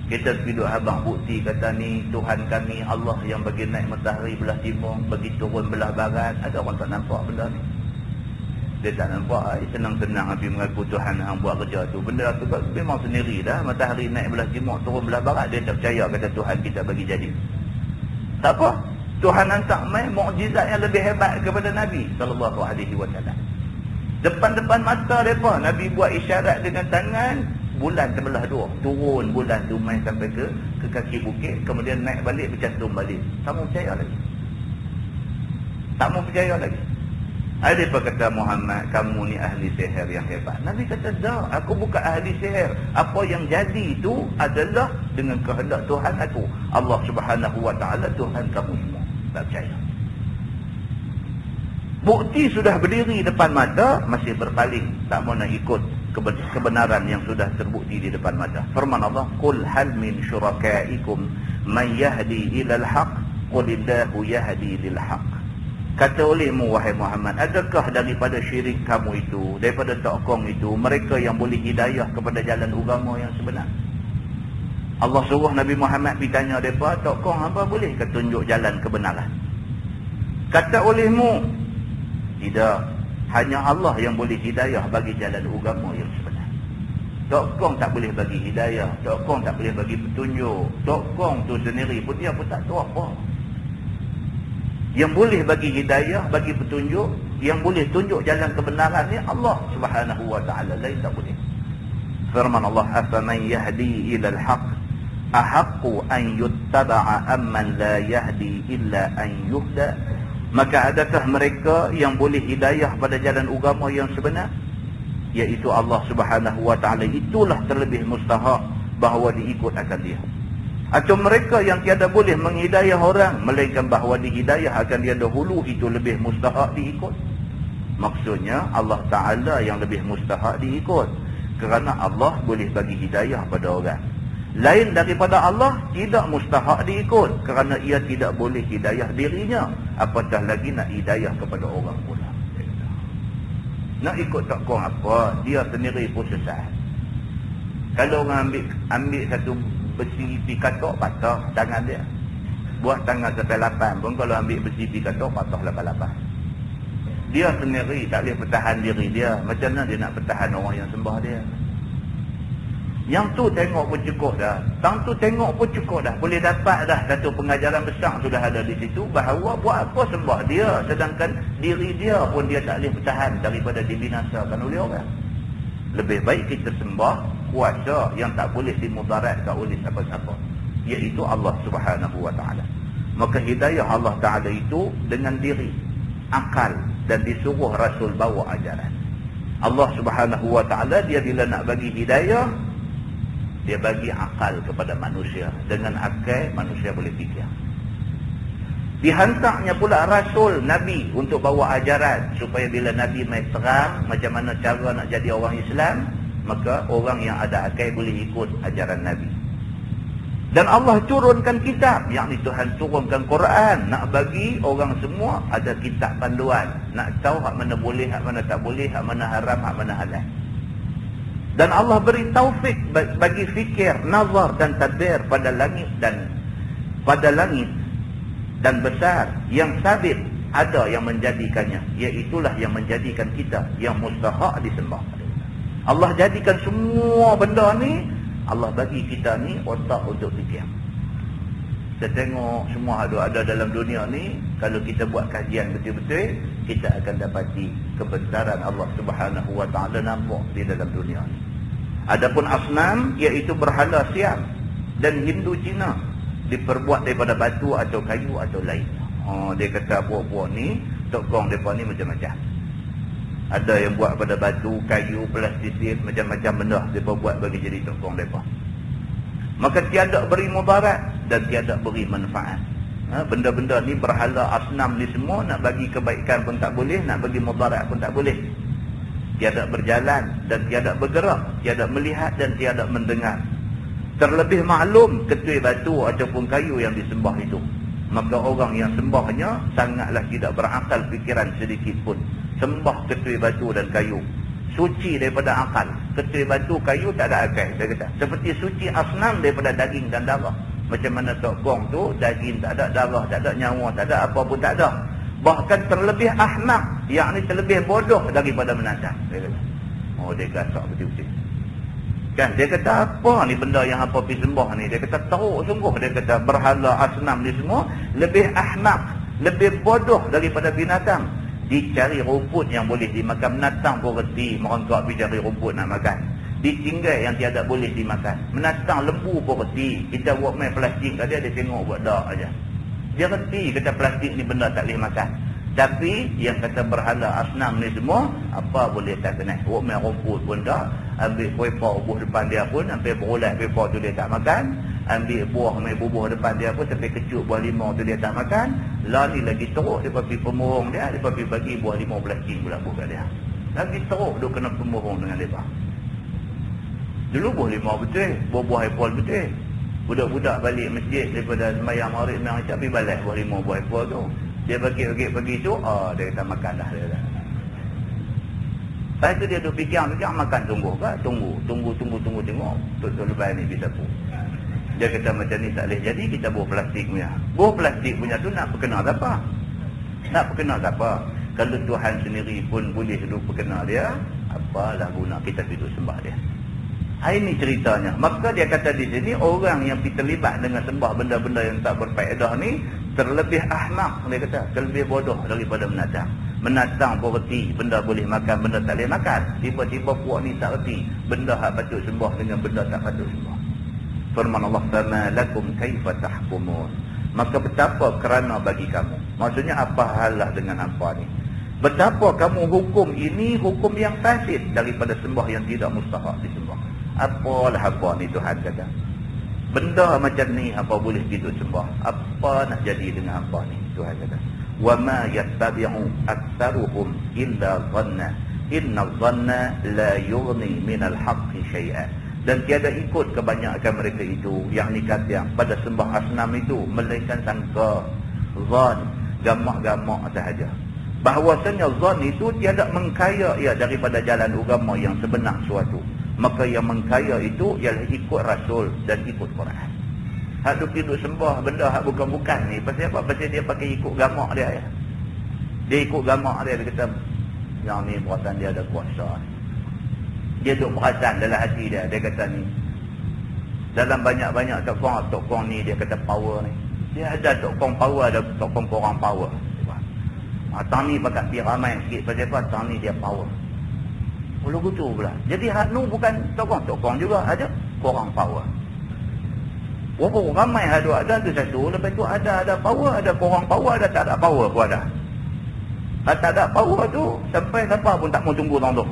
Kita pergi duk habang bukti kata ni Tuhan kami Allah yang bagi naik matahari belah timur, bagi turun belah barat. Ada orang tak nampak benda ni. Dia tak nampak. Senang-senang habis mengaku Tuhan yang buat kerja tu. Benda tu memang sendiri dah. Matahari naik belah timur, turun belah barat. Dia tak percaya kata Tuhan kita bagi jadi. Tak apa. Tuhan hantar main mukjizat yang lebih hebat kepada Nabi SAW. Depan-depan mata mereka, Nabi buat isyarat dengan tangan, bulan terbelah dua. Turun bulan tu main sampai ke kaki bukit, kemudian naik balik, bercantum balik. Tak mau percaya lagi. Tak mau percaya lagi. Ada apa kata Muhammad, kamu ni ahli sihir yang hebat. Nabi kata, dah, aku bukan ahli sihir. Apa yang jadi itu adalah dengan kehendak Tuhan aku. Allah Subhanahu Wa Taala Tuhan kamu semua. Tak percaya. Bukti sudah berdiri depan mata, masih berpaling. Tak mau nak ikut kebenaran yang sudah terbukti di depan mata. Firman Allah, qul hal min syurakaikum man yahdi ilal haq qulillahu yahdi lil haq. Kata olehmu wahai Muhammad, adakah daripada syirik kamu itu, daripada tokong itu, mereka yang boleh hidayah kepada jalan agama yang sebenar? Allah suruh Nabi Muhammad pergi tanya mereka, tokong apa boleh ke tunjuk jalan kebenaran? Kata olehmu, tidak, hanya Allah yang boleh hidayah bagi jalan agama yang sebenar. Tokong tak boleh bagi hidayah, tokong tak boleh bagi petunjuk. Tokong tu sendiri pun dia pun tak tahu apa. Yang boleh bagi hidayah, bagi petunjuk, yang boleh tunjuk jalan kebenaran ni Allah Subhanahu Wa Taala, lain tak boleh. Firman Allah, afaman yahdi ila al-haq ahaqqu an yuttaba'a amman la yahdi illa an yuhda. Maka adakah mereka yang boleh hidayah pada jalan agama yang sebenar, iaitu Allah Subhanahu Wa Taala, itulah terlebih mustahak bahawa diikut akan dia. Atau mereka yang tiada boleh menghidayah orang, melainkan bahawa dihidayah akan dia dahulu, itu lebih mustahak diikut. Maksudnya Allah Ta'ala yang lebih mustahak diikut, kerana Allah boleh bagi hidayah pada orang. Lain daripada Allah tidak mustahak diikut, kerana ia tidak boleh hidayah dirinya, apatah lagi nak hidayah kepada orang pula. Nak ikut tokong apa, dia sendiri pun sesat. Kalau orang ambil satu besi pi katok, patah tangan dia. Buat tangan sampai 8 pun, kalau ambil besi pi katok, patah 8. Dia sendiri tak boleh pertahan diri dia. Macam mana dia nak pertahan orang yang sembah dia? Yang tu tengok pun cukup dah. Tang tu tengok pun cukup dah. Boleh dapat dah satu pengajaran besar sudah ada di situ, bahawa buat apa sembah dia, sedangkan diri dia pun dia tak boleh pertahan daripada dibinasakan oleh orang. Lebih baik kita sembah kuasa yang tak boleh dimudaratkan oleh siapa-siapa, iaitu Allah Subhanahu Wa Taala. Maka hidayah Allah Taala itu dengan diri, akal, dan disuruh Rasul bawa ajaran. Allah Subhanahu Wa Taala dia bila nak bagi hidayah, dia bagi akal kepada manusia. Dengan akal manusia boleh fikir. Dihantarnya pula Rasul, Nabi untuk bawa ajaran, supaya bila Nabi mai terang macam mana cara nak jadi orang Islam, maka orang yang ada akal boleh ikut ajaran Nabi. Dan Allah turunkan kitab, yakni Tuhan turunkan Quran, nak bagi orang semua ada kitab panduan, nak tahu hak mana boleh, hak mana tak boleh, hak mana haram, hak mana halal. Dan Allah beri taufik bagi fikir, nazar dan tadbir pada langit dan besar yang sabit, ada yang menjadikannya, iaitulah yang menjadikan kita yang mustahak disembah. Allah jadikan semua benda ni, Allah bagi kita ni otak untuk fikir. Kita tengok semua ada dalam dunia ni, kalau kita buat kajian betul-betul, kita akan dapati kebesaran Allah Subhanahu Wa Taala nampak di dalam dunia ni. Adapun asnam, iaitu berhala Siam dan Hindu Cina, diperbuat daripada batu atau kayu atau lain. Dia kata buat-buat ni, tokong mereka ni macam-macam. Ada yang buat pada batu, kayu, plastisir, macam-macam benda mereka buat bagi jadi tokong mereka. Maka tiada beri mudarat dan tiada beri manfaat. Benda-benda ni berhala asnam ni semua, nak bagi kebaikan pun tak boleh, nak bagi mudarat pun tak boleh. Tiada berjalan dan tiada bergerak, tiada melihat dan tiada mendengar. Terlebih maklum ketui batu ataupun kayu yang disembah itu. Maka orang yang sembahnya sangatlah tidak berakal fikiran sedikit pun. Sembah ketui batu dan kayu. suci daripada akal. Kecuali batu, kayu tak ada akal, dia kata. Seperti suci asnam daripada daging dan darah. Macam mana sokong tu, daging tak ada, darah tak ada, nyawa tak ada, apa pun tak ada. Bahkan terlebih ahmak, yakni terlebih bodoh daripada menatang, dia kata. Oh, dia gasak betul-betul. Kan, dia kata apa ni benda yang apa pergi sembah ni? Dia kata teruk sungguh. Dia kata berhala asnam ni semua lebih ahmak, lebih bodoh daripada binatang. Dicari rumput yang boleh dimakan. Menatang pun reti merengkak pergi cari rumput nak makan. Ditinggal yang tiada boleh dimakan. Menatang lembu pun reti. Kita buat main plastik kat dia tengok buat dak aja. Dia reti kata plastik ni benda tak boleh makan. Tapi yang kata berhala asnam ni semua, apa boleh tak kena. Buat main rumput pun tak. Ambil kuepah buah depan dia pun, sampai berulas kuepah tu dia tak makan. Ambil buah main bubuh depan dia pun, sampai kecut buah limau tu dia tak makan. Lari lagi teruk, dia pergi pemurung dia pergi bagi buah limau plastik pula buah kat dia. Lagi teruk dia kena pemurung dengan dia. Dulu buah limau betul, buah apple betul. Budak-budak balik masjid daripada sembahyang maghrib memang Isyak pergi balas buah limau buah apple tu. Dia bagi tu, dia kata makan dah dia kata. Lepas tu dia duduk fikir makan tunggu ke? Tunggu tengok. Tok lepas ni bisa pun. Dia kata macam ni tak boleh jadi, kita buah plastik punya. Buah plastik punya tu nak perkenal siapa? Nak perkenal siapa? Kalau Tuhan sendiri pun boleh duduk perkenal dia, apalah guna kita duduk sembah dia. Ini ceritanya. Maka dia kata di sini orang yang terlibat dengan sembah benda-benda yang tak berfaedah ni terlebih ahmak, dia kata, terlebih bodoh daripada menatang. Menatang pun reti benda boleh makan, benda tak boleh makan. Tiba-tiba puak ni tak reti benda hak patut sembah dengan benda tak patut sembah. Firman Allah, "Fama lakum kaifa tahkumun?" Maka betapa kerana bagi kamu. Maksudnya apa halah dengan hampa ni? Betapa kamu hukum ini hukum yang fasid daripada sembah yang tidak mustahak disembah. Apalah apa ni Tuhan kata. Benda macam ni apa boleh kita sembah? Apa nak jadi dengan apa ni? Tuhan kata. Wa ma yattabi'u aktsaruhum illa dhanna. Inna dhanna la yughni minal haqqi syai'an. Dan tiada ikut kebanyakan mereka itu, yakni kata pada sembah asnam itu, melainkan sangka, zan, gamak-gamak sahaja. Bahwasanya zan itu tiada mengkaya ia daripada jalan agama yang sebenar suatu. Maka yang mengkaya itu ialah ikut Rasul dan ikut Quran. Hak duk duduk sembah benda hak bukan-bukan ni. Pasal apa? Pasal dia pakai ikut gamak dia ya. Dia ikut gamak dia kata yang ni perasaan dia ada kuasa. Dia duk perasan dalam hati dia. Dia kata ni dalam banyak-banyak tokong ni dia kata power ni. Dia ada tokong power, ada tokong korang power. Tang ni pakat dia ramai sikit. Pasal apa? Tang ni dia power. Kalau gitu pula. Jadi hak nu bukan tokong juga, ada korang power. Walaupun ramai ada tu satu, lepas tu ada power, ada korang power, ada tak ada power pun ada. Tak ada power tu sampai siapa pun tak mau tunggu tang tu.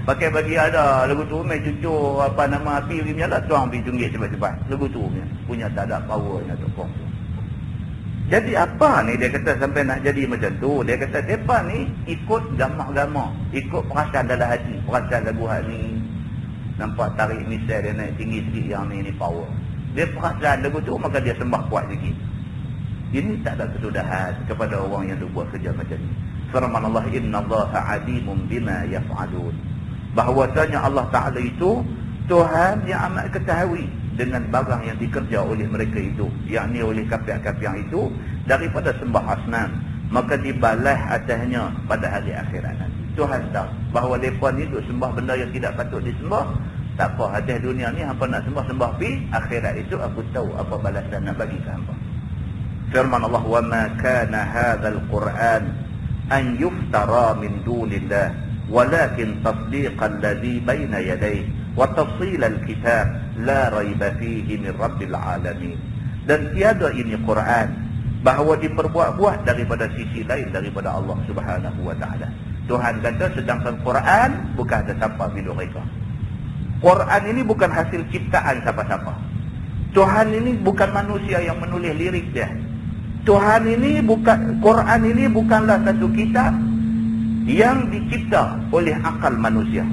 Pakai bagi ada lagu tu main cucur apa nama api pergi menyala tuang pergi tunggik cepat-cepat. Lagu tu punya tak ada powernya tokong tu. Jadi apa ni dia kata sampai nak jadi macam tu? Dia kata depa ni ikut gamak-gamak, ikut perasaan dalam hati, perasaan lagu hak ni nampak tarik misal dia naik tinggi sikit, yang ni power. Dia perasaan lagu tu maka dia sembah kuat sikit. Ini tak ada kesudahan kepada orang yang buat kerja macam ni. Firman Allah, "Innallaha 'alimun bima yaf'alun." Bahwasanya Allah Taala itu Tuhan yang amat ketahui dengan barang yang dikerja oleh mereka itu, yakni oleh kafir-kafir itu daripada sembah asnam, maka dibalas atasnya pada hari akhirat nanti. Tuhan tahu bahawa mereka ni duk sembah benda yang tidak patut disembah. Tak apa, atas dunia ni hampa nak sembah pi, akhirat itu aku tahu apa balasan nak bagi ke hampa. Firman Allah, "Wa ma kana hadzal Qur'an an yuftara min dunillah, walakin tasdiqal ladzi baina yadayhi wa tafsilal kitab la raiba fihi min rabbil alamin." Dan tiada ini Quran bahawa diperbuat-buat daripada sisi lain daripada Allah Subhanahu wa taala. Tuhan kata sedangkan Quran bukan ada siapa bila mereka. Quran ini bukan hasil ciptaan siapa-siapa. Tuhan ini bukan manusia yang menulis lirik dia. Tuhan ini bukan, Quran ini bukanlah satu kitab yang dicipta oleh akal manusia.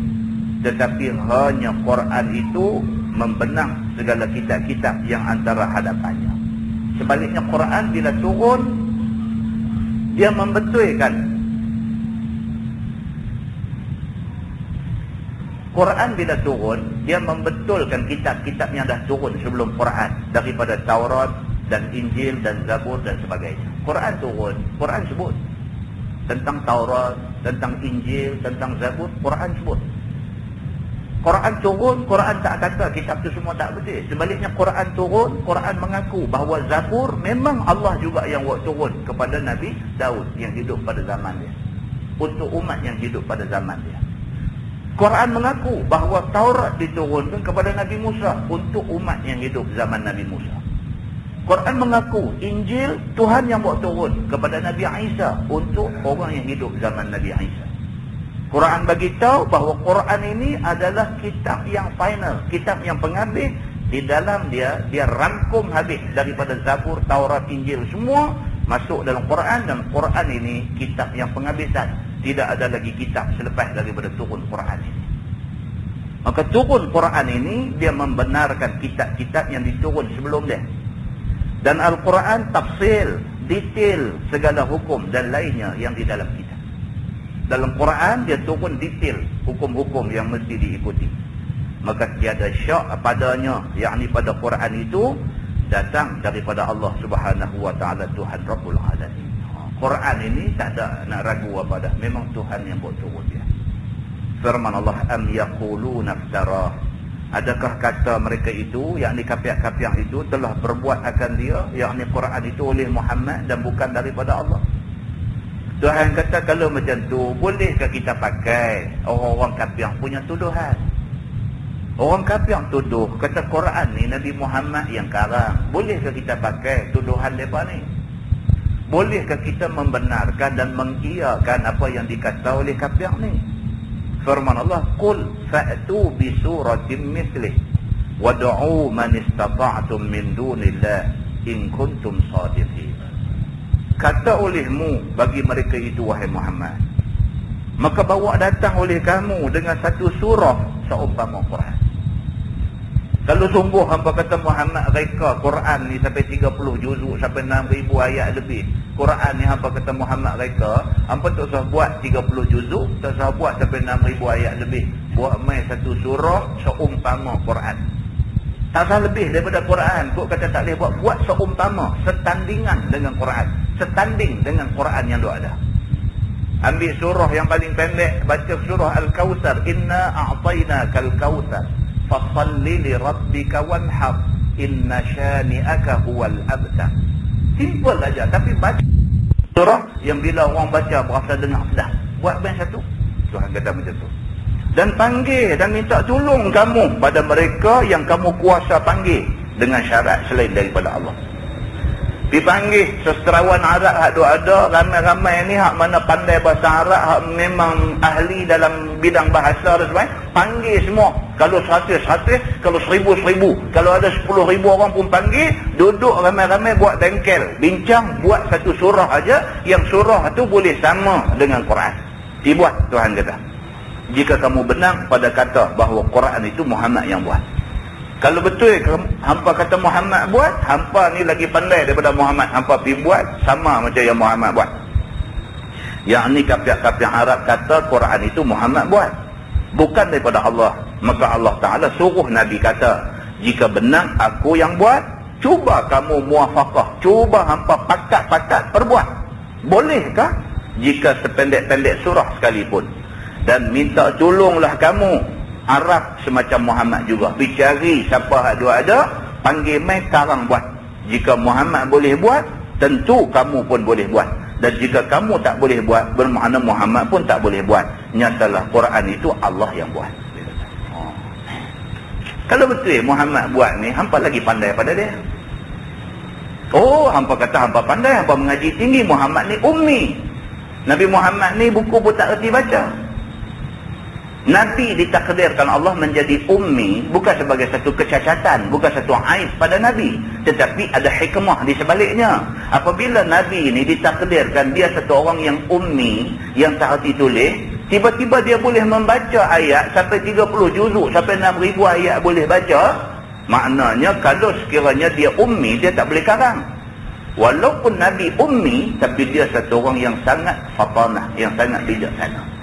Tetapi hanya Quran itu membenang segala kitab-kitab yang antara hadapannya. Sebaliknya Quran bila turun, dia membetulkan Quran bila turun, dia membetulkan kitab-kitab yang dah turun sebelum Quran, daripada Taurat dan Injil dan Zabur dan sebagainya. Quran turun, Quran sebut tentang Taurat, tentang Injil, tentang Zabur, Quran sebut. Quran turun, Quran tak kata kitab tu semua tak betul. Sebaliknya Quran turun, Quran mengaku bahawa Zabur memang Allah juga yang buat turun kepada Nabi Daud yang hidup pada zaman dia, untuk umat yang hidup pada zaman dia. Quran mengaku bahawa Taurat diturunkan kepada Nabi Musa untuk umat yang hidup zaman Nabi Musa. Quran mengaku Injil Tuhan yang buat turun kepada Nabi Isa untuk orang yang hidup zaman Nabi Isa. Quran bagi tahu bahawa Quran ini adalah kitab yang final, kitab yang penghabis. Di dalam dia rangkum habis daripada Zabur, Taurat, Injil, semua masuk dalam Quran, dan Quran ini kitab yang penghabisan. Tidak ada lagi kitab selepas daripada turun Quran ini. Maka turun Quran ini dia membenarkan kitab-kitab yang diturun sebelum dia. Dan Al-Quran tafsil, detail segala hukum dan lainnya yang di dalam kitab. Dalam Quran dia turun detail hukum-hukum yang mesti diikuti. Maka tiada syak padanya, yakni pada Quran itu datang daripada Allah Subhanahu wa taala, Tuhan Rabbul Alamin. Quran ini tak ada nak ragu apa dah, memang Tuhan yang buat turun dia. Firman Allah, am yaquluna iftara. Adakah kata mereka itu, yakni kafir-kafir itu telah berbuat akan dia, yakni Quran itu oleh Muhammad dan bukan daripada Allah. Tuhan kata kalau macam tu, bolehkah kita pakai orang-orang kafir punya tuduhan? Orang kafir tuduh, kata Quran ni Nabi Muhammad yang karang. Bolehkah kita pakai tuduhan mereka ni? Bolehkah kita membenarkan dan mengiyakan apa yang dikata oleh kafir ni? Firman Allah, qul fa'tu bi suratin mithlih wad'u man istata'tum min dunillah in kuntum shadiqin. Kata olehmu bagi mereka itu, wahai Muhammad, maka bawa datang oleh kamu dengan satu surah seumpama Quran. Kalau sungguh hampa kata Muhammad reka Quran ni sampai 30 juzuk, sampai 6,000 ayat lebih. Quran ni hampa kata Muhammad reka, hampa tak usah buat 30 juzuk, tak usah buat sampai 6,000 ayat lebih. Buat main satu surah seumpama Quran. Tak usah lebih daripada Quran. Kok kata tak boleh buat seumpama, setandingan dengan Quran. Setanding dengan Quran yang ada. Ambil surah yang paling pendek, baca surah Al-Kawthar, inna a'tainakal kawthar fasalli li rabbika wanhar inna syani'aka huwal abtar. Simple aja, tapi baca surah yang bila orang baca berasa dengar sedap. Buat band satu, Tuhan kata macam tu. Dan panggil dan minta tolong kamu pada mereka yang kamu kuasa panggil dengan syarat selain daripada Allah. Dipanggil sastrawan Arab hak ada, ramai-ramai ni hak mana pandai bahasa Arab, hak memang ahli dalam bidang bahasa dan sebagainya, panggil semua. Kalau 100, kalau 1000, kalau ada 10,000 orang pun panggil, duduk ramai-ramai buat bengkel, bincang, buat satu surah aja, yang surah tu boleh sama dengan Quran. Dibuat, Tuhan kata. Jika kamu benar pada kata bahawa Quran itu Muhammad yang buat. Kalau betul hampa kata Muhammad buat, hampa ni lagi pandai daripada Muhammad, hampa pergi buat sama macam yang Muhammad buat. Yang ni kafir-kafir Arab kata Quran itu Muhammad buat, bukan daripada Allah. Maka Allah Ta'ala suruh Nabi kata, jika benar aku yang buat, cuba kamu muafakah, cuba hampa pakat-pakat perbuat. Bolehkah? Jika sependek-pendek surah sekalipun. Dan minta tolonglah kamu Arab semacam Muhammad juga. Pergi cari siapa ada, panggil mai karang buat. Jika Muhammad boleh buat, tentu kamu pun boleh buat. Dan jika kamu tak boleh buat, bermakna Muhammad pun tak boleh buat. Nyatalah Quran itu Allah yang buat. Kalau betul Muhammad buat ni, hampa lagi pandai pada dia. Oh, hampa kata hampa pandai, hampa mengaji tinggi. Muhammad ni ummi. Nabi Muhammad ni buku pun tak reti baca. Nabi ditakdirkan Allah menjadi ummi bukan sebagai satu kecacatan, bukan satu aib pada Nabi, tetapi ada hikmah di sebaliknya. Apabila Nabi ini ditakdirkan dia satu orang yang ummi, yang tak reti tulis, tiba-tiba dia boleh membaca ayat sampai 30 juzuk, sampai 6,000 ayat boleh baca, maknanya kalau sekiranya dia ummi, dia tak boleh karang. Walaupun Nabi ummi, tapi dia satu orang yang sangat fatanah, yang sangat bijaksana.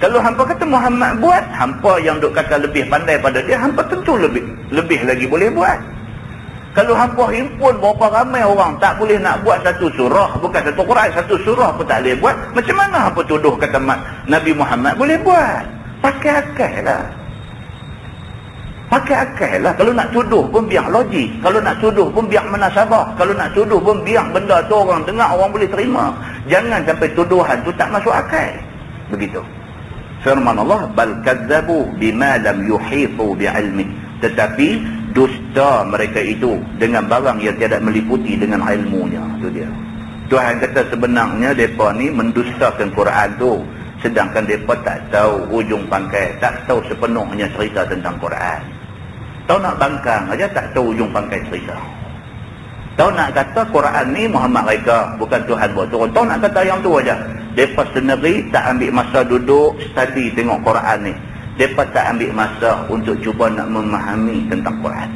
Kalau hampa kata Muhammad buat, hampa yang duk kata lebih pandai pada dia, hampa tentu lebih lagi boleh buat. Kalau hampa himpun berapa ramai orang tak boleh nak buat satu surah, bukan satu Quran, satu surah pun tak boleh buat, macam mana hampa tuduh kata Nabi Muhammad boleh buat? Pakai akal lah. Pakai akal lah. Kalau nak tuduh pun biar logik. Kalau nak tuduh pun biar menasabah. Kalau nak tuduh pun biar benda tu orang dengar, orang boleh terima. Jangan sampai tuduhan tu tak masuk akal. Begitu. Firman Allah, bal kadzabu bima lam yuhitu bi'ilmi. Tetapi dusta mereka itu dengan barang yang tidak meliputi dengan ilmunya. Itu dia. Tuhan kata sebenarnya mereka ni mendustakan Quran tu, sedangkan mereka tak tahu ujung pangkai, tak tahu sepenuhnya cerita tentang Quran. Tahu nak bangkang aja, tak tahu ujung pangkai cerita. Tahu nak kata Quran ni Muhammad reka, bukan Tuhan buat turun. Tahu nak kata yang tu aja. Mereka sendiri tak ambil masa duduk study tengok Quran ni. Mereka tak ambil masa untuk cuba nak memahami tentang Quran.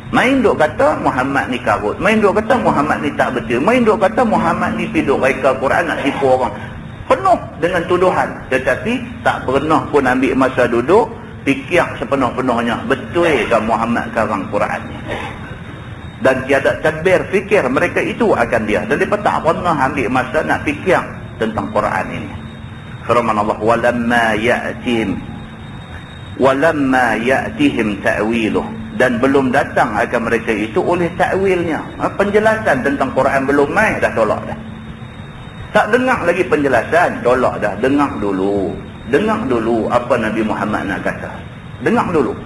Main duk kata Muhammad ni karut, main duk kata Muhammad ni tak betul, main duk kata Muhammad ni piduk reka Quran nak tipu orang. Penuh dengan tuduhan, tetapi tak pernah pun ambil masa duduk fikir sepenuh-penuhnya betul ke Muhammad karang Quran ni. Dan tiada tadbir fikir mereka itu akan dia, dan mereka tak pernah ambil masa nak fikir tentang Quran ini. Firman Allah, walamma ya'tihim ta'wiluh, dan belum datang akan mereka itu oleh ta'wilnya. Penjelasan tentang Quran belum mai dah tolak dah. Tak dengar lagi penjelasan, tolak dah. Dengar dulu apa Nabi Muhammad nak kata. Dengar dulu.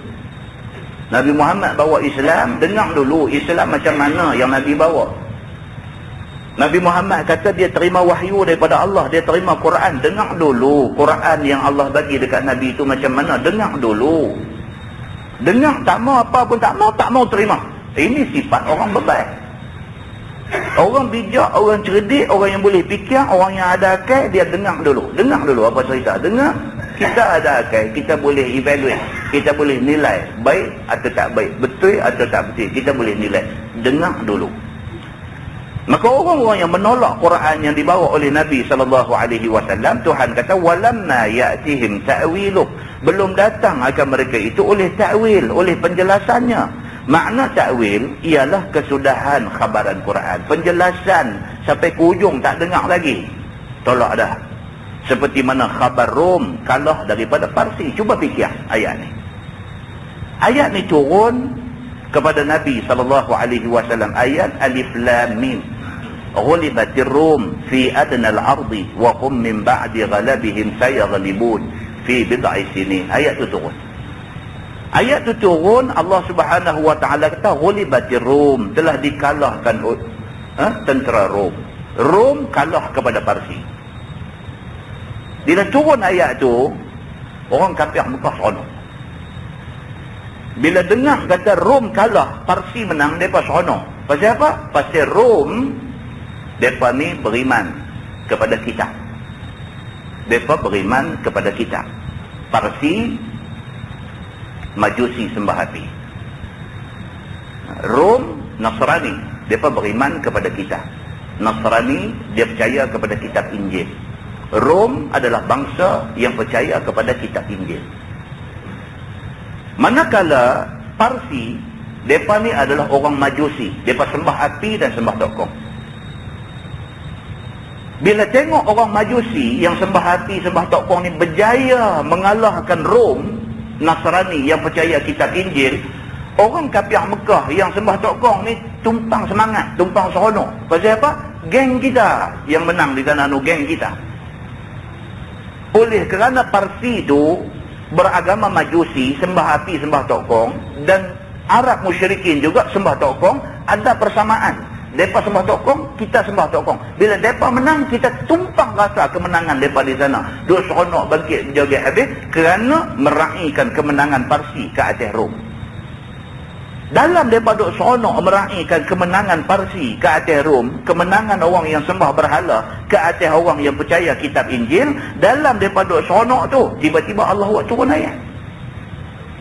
Nabi Muhammad bawa Islam, dengar dulu Islam macam mana yang Nabi bawa. Nabi Muhammad kata dia terima wahyu daripada Allah, dia terima Quran. Dengar dulu Quran yang Allah bagi dekat Nabi itu macam mana. Dengar dulu. Dengar, tak mau apa pun tak mau terima. Ini sifat orang bebal. Orang bijak, orang cerdik, orang yang boleh fikir, orang yang ada akal, dia dengar dulu. Dengar dulu apa cerita. Dengar, kita ada akal, kita boleh evaluate, kita boleh nilai baik atau tak baik, betul atau tak betul, kita boleh nilai. Dengar dulu. Maka orang-orang yang menolak Quran yang dibawa oleh Nabi SAW, Tuhan kata walamma ya'tihim ta'wiluh, belum datang akan mereka itu oleh ta'wil, oleh penjelasannya. Makna ta'wil ialah kesudahan khabaran Quran, penjelasan sampai ke ujung tak dengar lagi, tolak dah. Seperti mana khabar Rom kalah daripada Parsi. Cuba fikir ayat ni. Ayat ni turun kepada Nabi SAW, ayat Alif Lam Mim. Ghulibatir Rum fi adna al-ardi wa hum min ba'di ghalabihim sayaghlibun fi bid'i sinin. Ayat tu turun. Ayat tu turun, Allah Subhanahu wa taala kata ghulibatir Rum, telah dikalahkan tentera Rom. Rom kalah kepada Parsi. Bila turun ayat tu, orang kafir Mekah seronok. Bila dengar kata Rom kalah, Parsi menang, mereka seronok. Pasal apa? Pasal Rom, mereka ni beriman kepada kitab. Mereka beriman kepada kitab. Parsi, Majusi sembah api. Rom, Nasrani, mereka beriman kepada kitab. Nasrani, dia percaya kepada kitab Injil. Rom adalah bangsa yang percaya kepada kitab Injil. Manakala Parsi, mereka ni adalah orang Majusi. Mereka sembah api dan sembah tokong. Bila tengok orang Majusi yang sembah api, sembah tokong ni berjaya mengalahkan Rom, Nasrani yang percaya kitab Injil, orang kafir Mekah yang sembah tokong ni tumpang semangat, tumpang seronok. Pasal apa? Geng kita yang menang di sana tu, geng kita. Oleh kerana Parsi itu beragama Majusi, sembah api, sembah tokong, dan Arab musyrikin juga sembah tokong, ada persamaan. Mereka sembah tokong, kita sembah tokong. Bila mereka menang, kita tumpang rasa kemenangan mereka di sana. Dua seronok bangkit joget habis kerana meraihkan kemenangan Parsi ke atas Rom. Dalam mereka duk seronok meraihkan kemenangan Parsi ke atas Rom, kemenangan orang yang sembah berhala ke atas orang yang percaya kitab Injil, dalam mereka duk seronok tu, tiba-tiba Allah buat turun ayat.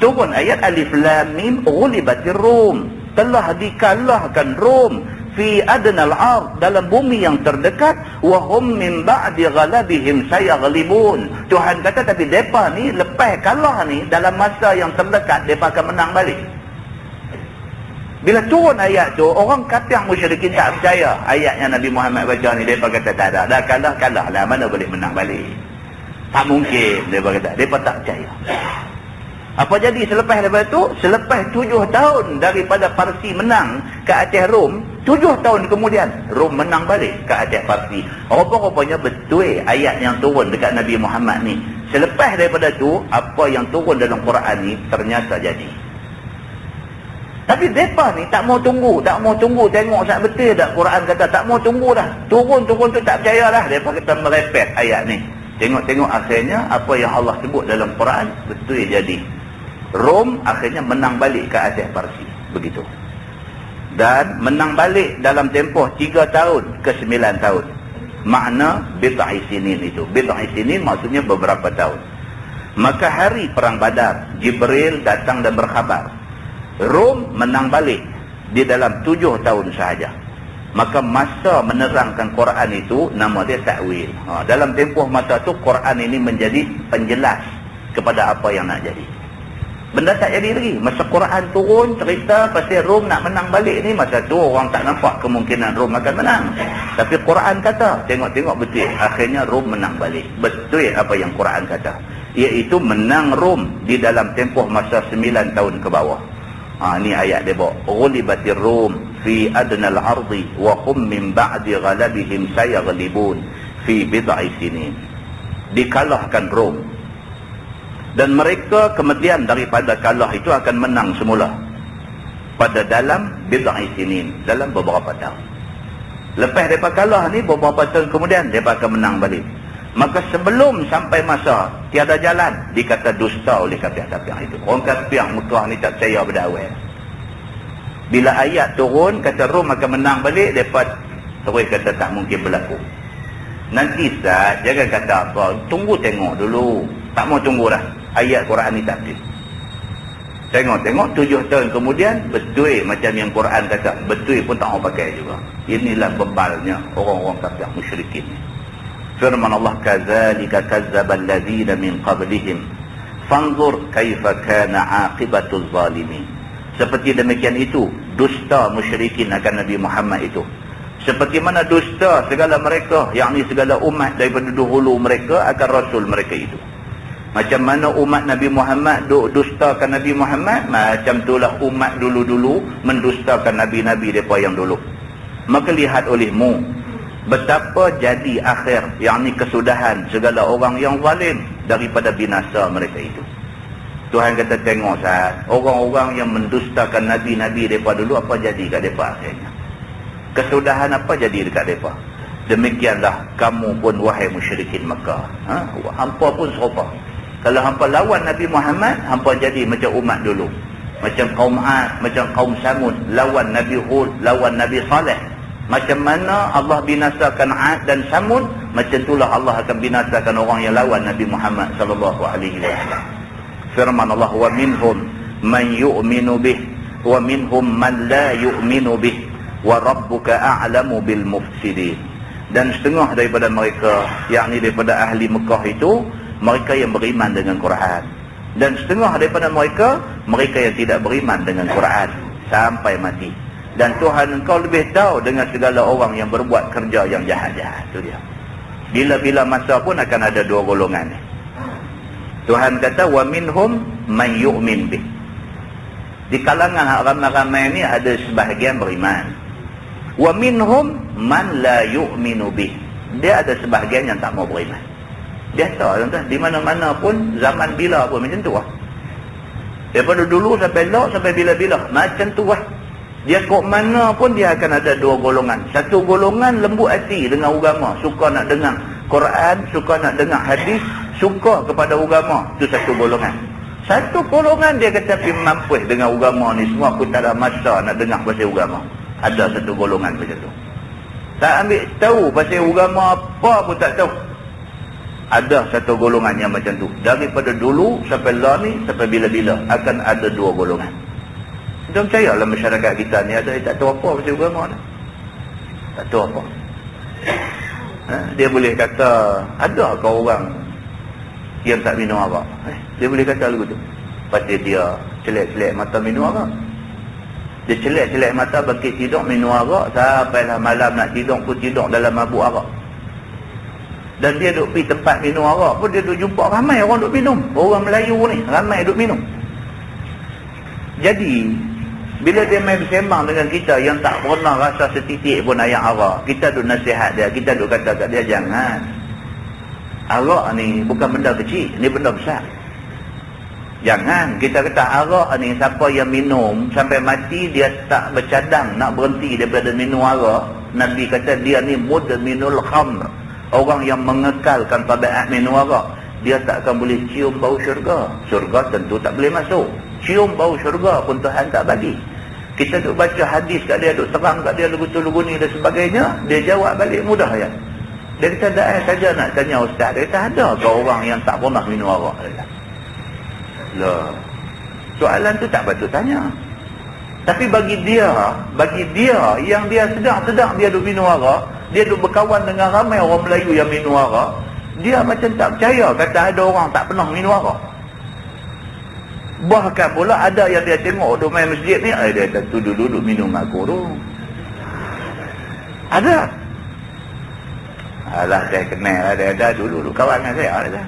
Turun ayat Alif Lam Mim, ghulibatir Rum, telah dikalahkan Rom fi adnal ard, dalam bumi yang terdekat, wa hum min ba'di ghalabihim sayaghlibun. Tuhan kata tapi depa ni lepas kalah ni dalam masa yang terdekat depa akan menang balik. Bila turun ayat tu, orang kafir musyrikin tak percaya ayat yang Nabi Muhammad baca ni. Depa kata tak ada, dah kalah lah, mana boleh menang balik, tak mungkin. Depa kata, depa tak percaya. Apa jadi selepas daripada tu? Selepas 7 tahun daripada Parsi menang ke atas Rom, 7 tahun kemudian Rom menang balik ke atas Parsi. Rupa-rupanya betul ayat yang turun dekat Nabi Muhammad ni. Selepas daripada tu, apa yang turun dalam Quran ni ternyata jadi. Tapi mereka ni tak mau tunggu tengok saat betul tak Quran kata, tak mau tunggu dah. Turun tu tak percaya dah. Mereka kata merepet ayat ni. Tengok akhirnya apa yang Allah sebut dalam Quran betul jadi. Rom akhirnya menang balik ke atas Parsi. Begitu. Dan menang balik dalam tempoh 3 tahun ke 9 tahun. Makna bid'i sinin itu. Bid'i sinin maksudnya beberapa tahun. Maka hari perang Badar, Jibril datang dan berkhabar, Rom menang balik di dalam 7 tahun sahaja. Maka masa menerangkan Quran itu nama dia ta'wil. Dalam tempoh masa tu Quran ini menjadi penjelas kepada apa yang nak jadi. Benda tak jadi lagi. Masa Quran turun cerita pasal Rom nak menang balik ni, masa tu orang tak nampak kemungkinan Rom akan menang. Tapi Quran kata, tengok betul, akhirnya Rom menang balik. Betul apa yang Quran kata, iaitu menang Rom di dalam tempoh masa 9 tahun ke bawah. Ni ayat dia bawa, ghulibatir Rum fi adnal ardi wa hum min ba'di ghalabihim sayaghlibun fi bid'i sinin. Dikalahkan Rom, dan mereka kemudian daripada kalah itu akan menang semula pada dalam bid'i sinin, dalam beberapa tahun. Lepas mereka kalah ni, beberapa tahun kemudian mereka akan menang balik. Maka sebelum sampai masa tiada jalan, dikata dusta oleh kafir-kafir itu. Orang kafir Mekah ni tak percaya pada awal. Bila ayat turun kata Rom akan menang balik, mereka terus kata tak mungkin berlaku. Nanti Ustaz, jangan kata apa, tunggu tengok dulu. Tak mau tunggu dah, ayat Quran ni tak betul. Tengok 7 tahun kemudian betul macam yang Quran kata, betul pun tak mau pakai juga. Inilah bebalnya orang-orang kafir musyrikin. Firman Allah, kadzalika kazzabal ladzina min qablihim fanzur kaifa kana aqibatul zalimin. Seperti demikian itu dusta musyrikin akan Nabi Muhammad itu. Seperti mana dusta segala mereka, yakni segala umat daripada dahulu mereka akan rasul mereka itu. Macam mana umat Nabi Muhammad dustakan Nabi Muhammad, macam itulah umat dulu-dulu mendustakan nabi-nabi mereka yang dulu. Maka lihat olehmu betapa jadi akhir, yakni kesudahan segala orang yang zalim daripada binasa mereka itu. Tuhan kata tengok saat orang-orang yang mendustakan nabi-nabi mereka dulu, apa jadi kat mereka akhirnya. Kesudahan apa jadi dekat mereka. Demikianlah kamu pun wahai musyrikin Mekah. Hampa pun serupa. Kalau hampa lawan Nabi Muhammad, hampa jadi macam umat dulu. Macam kaum Ad, macam kaum Samud, lawan Nabi Hud, lawan Nabi Saleh. Macam mana Allah binasakan Ad dan Samud, macam itulah Allah akan binasakan orang yang lawan Nabi Muhammad sallallahu alaihi wasallam. Firman Allah, wa minhum man yu'minu bih wa minhum man la yu'minu bih wa rabbuka a'lamu bil mufsidin. Dan setengah daripada mereka, yakni daripada ahli Mekah itu, mereka yang beriman dengan Quran. Dan setengah daripada mereka, mereka yang tidak beriman dengan Quran sampai mati. Dan Tuhan engkau lebih tahu dengan segala orang yang berbuat kerja yang jahat-jahat. Itu dia. Bila-bila masa pun akan ada dua golongan ni. Tuhan kata wa minhum man yu'min bih. Di kalangan ramai-ramai ni ada sebahagian beriman. Wa minhum man la yu'minu bih. Dia ada sebahagian yang tak mau beriman. Biasa tuan-tuan, di mana-mana pun, zaman bila pun macam tu lah. Daripada dulu sampai lah, sampai bila-bila macam tu lah. Dia kok mana pun dia akan ada dua golongan. Satu golongan lembut hati dengan agama, suka nak dengar Quran, suka nak dengar hadis, suka kepada agama. Itu satu golongan. Satu golongan dia kata pergi mampus dengan agama ni semua, aku tak ada masa nak dengar pasal agama. Ada satu golongan macam tu. Tak ambil tahu pasal agama apa pun tak tahu. Ada satu golongan yang macam tu. Daripada dulu sampai lah ni, sampai bila-bila akan ada dua golongan. Kita percaya lah masyarakat kita ni ada yang tak tahu apa pasal agama ni. Tak tahu apa. Dia boleh kata, ada ke orang yang tak minum arak? Dia boleh kata lagu tu. Pasal dia celak-celak mata minum arak. Dia celak-celak mata bangkit tidur minum arak, sampailah malam nak tidur pun tidur dalam mabuk arak. Dan dia duduk pergi tempat minum arak pun dia duduk jumpa ramai orang duduk minum. Orang Melayu ni ramai duduk minum. Jadi bila dia main bersembang dengan kita yang tak pernah rasa setitik pun ayam arak, kita duduk nasihat dia, kita duduk kata kat dia, jangan. Arak ni bukan benda kecil, ni benda besar. Jangan. Kita kata arak ni siapa yang minum sampai mati dia tak bercadang nak berhenti daripada minum arak, Nabi kata dia ni mudminul khamr, orang yang mengekalkan tabiat minum arak. Dia tak akan boleh cium bau syurga. Syurga tentu tak boleh masuk. Cium bau syurga pun Tuhan tak bagi. Kita duk baca hadis kat dia, duk serang kat dia lugu-lugu ni dan sebagainya, dia jawab balik mudah ya. Dia kata dah saja nak tanya ustaz. Dia kata ada ke orang yang tak pernah minum arak? Lah, soalan tu tak patut tanya. Tapi bagi dia yang dia sedang dia duk minum arak, dia duk berkawan dengan ramai orang Melayu yang minum arak, dia macam tak percaya kata ada orang tak pernah minum arak. Bahkan pula ada yang dia tengok duk main masjid ni, dia kata tu duduk minum aku tu. Ada. Alah, saya kenal lah, dia ada dulu kawan dengan saya lah.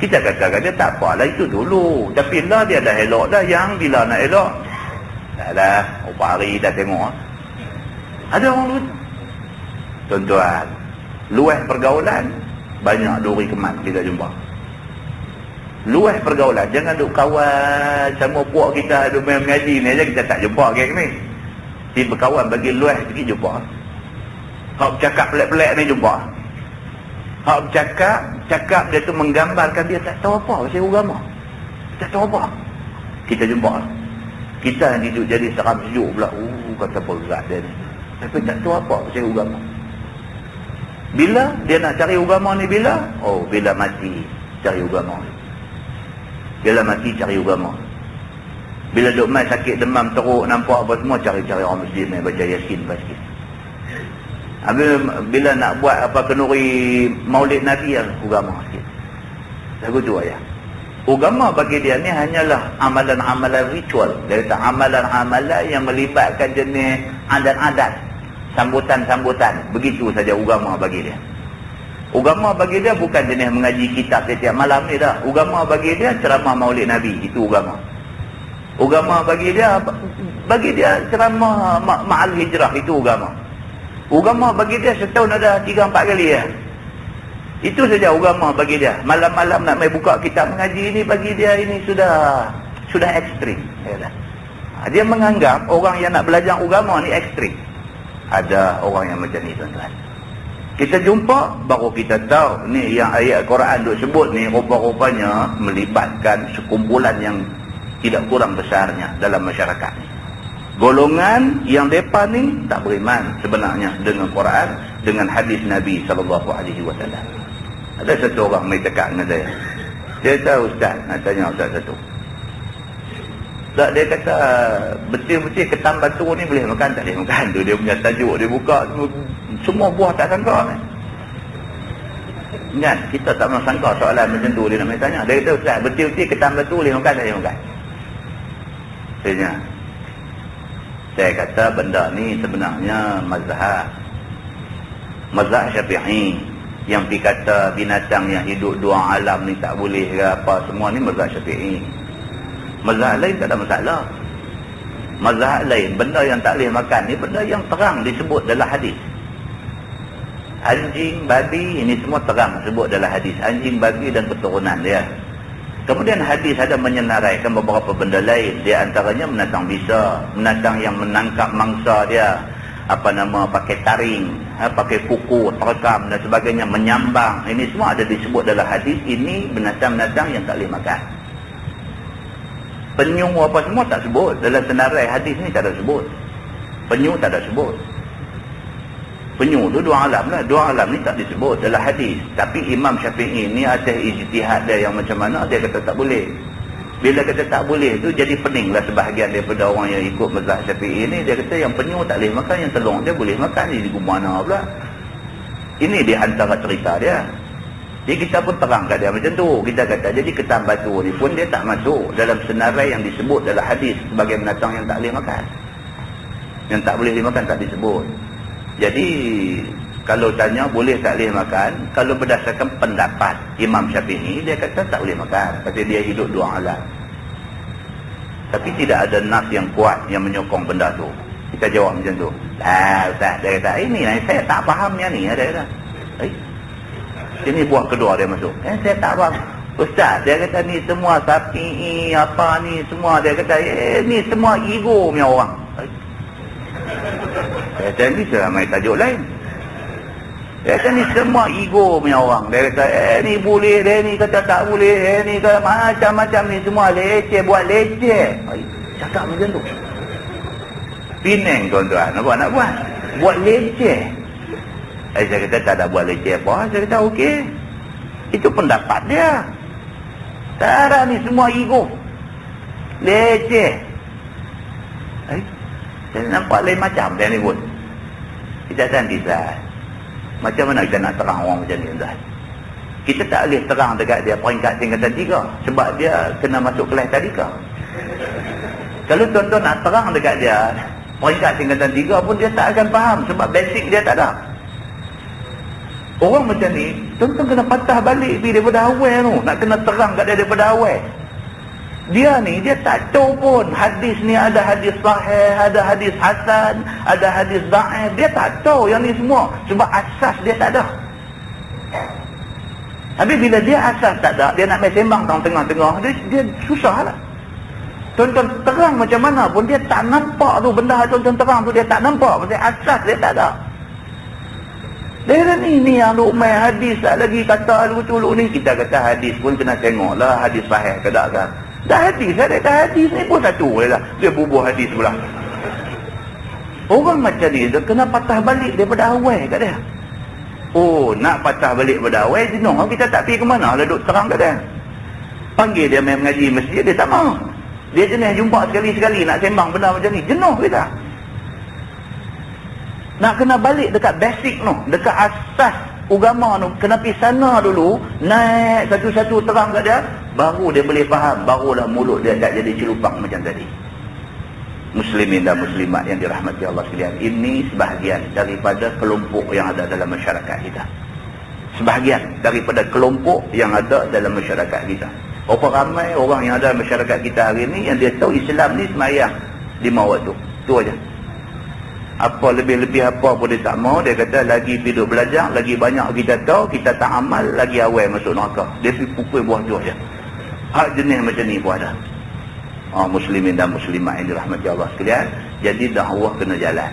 Kita katakan dia tak apalah, itu dulu. Tapi lah dia dah elok dah, yang bila nak elok dah dah, berapa hari dah tengok. Ada orang dulu. Tuan-tuan, luas pergaulan, banyak duri kemat kita jumpa. Luas pergaulan, jangan duk kawan sama puak kita duk main mengaji ni aja, kita tak jumpa geng ni. Dia berkawan bagi luas sikit jumpa. Hak cakap pelik-pelik ni jumpa. Hak cakap dia tu menggambarkan dia tak tahu apa pasal agama. Tak tahu apa. Kita jumpa. Kita yang hidup jadi seram sejuk pula. Kata berat dia ni. Tapi tak tahu apa pasal agama. Bila dia nak cari agama ni bila? Oh, bila mati cari agama. Bila mati cari agama. Bila duk mai sakit demam teruk nampak apa semua, cari-cari orang masjid mai baca Yasin sikit. Bila nak buat apa kenduri maulid Nabi yang agama sikit. Lagu tu ayah. Agama bagi dia ni hanyalah amalan-amalan ritual. Dia kata amalan-amalan yang melibatkan jenis adat-adat, sambutan-sambutan. Begitu saja agama bagi dia. Agama bagi dia bukan jenis mengaji kitab setiap malam ni dah. Agama bagi dia ceramah maulid Nabi, itu agama. Agama bagi dia ceramah ma'al hijrah, itu agama. Agama bagi dia setahun ada 3-4 kali ya. Itu saja agama bagi dia. Malam-malam nak mai buka kitab mengaji ni, bagi dia ini sudah ekstrim. Dia menganggap orang yang nak belajar agama ni ekstrim. Ada orang yang macam ni tuan-tuan. Kita jumpa baru kita tahu ni yang ayat Quran duk sebut ni rupa-rupanya melibatkan sekumpulan yang tidak kurang besarnya dalam masyarakat ni. Golongan yang depa ni tak beriman sebenarnya dengan Quran, dengan hadis Nabi SAW. Ada satu orang mai cakap dengan saya. Dia tahu ustaz, nak tanya ustaz satu. Tak, dia kata betul-betul ketam batu ni boleh makan tak boleh makan. Tu dia punya tajuk dia buka semua buah tak sangka ni. Kan kita tak pernah sangka soalan macam tu dia nak mai tanya. Dia kata ustaz betul-betul ketam batu boleh makan tak boleh makan. Saya kata benda ni sebenarnya mazhab Syafi'i yang pergi kata binatang yang hidup dua alam ni tak boleh ke apa, semua ni mazhab Syafi'i. Mazhab lain tak ada masalah. Mazhab lain benda yang tak boleh makan ni benda yang terang disebut dalam hadis. Anjing, babi, ini semua terang disebut dalam hadis. Anjing, babi dan keturunan dia. Kemudian hadis ada menyenaraikan beberapa benda lain. Di antaranya menatang bisa, menatang yang menangkap mangsa dia, pakai taring, pakai kuku, terekam dan sebagainya, menyambang. Ini semua ada disebut dalam hadis. Ini binatang-binatang yang tak boleh makan. Penyu apa semua tak sebut. Dalam senarai hadis ni tak ada sebut. Penyu tak ada sebut. Penyu tu dua alam lah. Dua alam ni tak disebut dalam hadis. Tapi Imam Syafi'i ni atas ijtihad dia yang macam mana, dia kata tak boleh. Bila kata tak boleh tu, jadi peninglah sebahagian daripada orang yang ikut mazhab Syafi'i ni. Dia kata yang penyu tak boleh makan, yang telur dia boleh makan. Ini di mana pula? Ini di antara cerita dia. Jadi kita pun terang kat dia macam tu. Kita kata jadi ketam batu ni pun dia tak masuk dalam senarai yang disebut dalam hadis sebagai binatang yang tak boleh makan. Yang tak boleh dimakan tak disebut. Jadi kalau tanya boleh tak boleh makan, kalau berdasarkan pendapat Imam Syafi'i, dia kata tak boleh makan pasal dia hidup dua alam. Tapi tidak ada nas yang kuat yang menyokong benda tu. Kita jawab macam tu. Ustaz, dia kata ini saya tak faham yang ni. Dia kata ini buah kedua dia masuk. Saya tak faham. Ustaz, dia kata ni semua sapi apa ni semua, dia kata ni semua ego punya orang. Dia kata ni seramai tajuk lain. Dia kata ni semua ego punya orang. Dia kata ni boleh, dia ni kata tak boleh, ni kata macam-macam ni semua leceh, buat leceh. Cakap macam tu. Penang tuan-tuan, apa nak buat? Buat leceh. Saya kata tak ada buat leceh apa. Saya kata okey. Itu pendapat dia. Tara ni semua ego. Leceh. Saya nampak lain macam dia ni pun. Kita tak bisa. Macam mana kita nak terang orang macam ni, tuan? Kita tak boleh terang dekat dia peringkat tingkatan 3 sebab dia kena masuk kelas tadika. Kalau tuan-tuan nak terang dekat dia peringkat tingkatan 3 pun dia tak akan faham sebab basic dia tak ada. Orang macam ni, tuan-tuan kena patah balik pergi daripada awal tu. Nak kena terang kat dia daripada awal. Dia ni, dia tak tahu pun hadis ni ada hadis sahih, ada hadis hasan, ada hadis da'if. Dia tak tahu yang ni semua. Sebab asas dia tak ada. Habis bila dia asas tak ada, dia nak main sembang tengah-tengah, dia susah lah. Tuan-tuan terang macam mana pun, dia tak nampak tu benda tuan-tuan terang tu, dia tak nampak. Pasal asas dia tak ada. Dia kata ni yang duk main hadis tak lagi kata lu ni. Kita kata hadis pun kena tengok lah hadis sahih ke tak kan. Dah hadis, ada hadis ni pun satu je lah. Dia bubuh hadis pula. Orang macam ni, dia kena patah balik daripada awal kat dia. Oh, nak patah balik daripada awal, jenuh. Kita tak pergi ke mana lah duk terang kat dia. Panggil dia main mengaji masjid, dia tak mahu. Dia jenis jumpa sekali-sekali nak sembang benda macam ni. Jenuh kita. Nak kena balik dekat basic tu, dekat asas agama tu, kena pergi sana dulu, naik satu-satu terang kat dia, baru dia boleh faham, barulah mulut dia tak jadi celupang macam tadi. Muslimin dan muslimat yang dirahmati Allah sekalian, ini sebahagian daripada kelompok yang ada dalam masyarakat kita. Sebahagian daripada kelompok yang ada dalam masyarakat kita. Berapa ramai orang yang ada dalam masyarakat kita hari ini yang dia tahu Islam ni semayang 5 waktu. Itu aja. Apa lebih-lebih apa pun dia tak mau. Dia kata lagi hidup belajar, lagi banyak kita tahu, kita tak amal, lagi awal masuk neraka. Dia pergi pukul buah tu je. Hak jenis macam ni pun ada. Muslimin dan muslimat yang dirahmati Allah sekalian. Jadi dakwah kena jalan.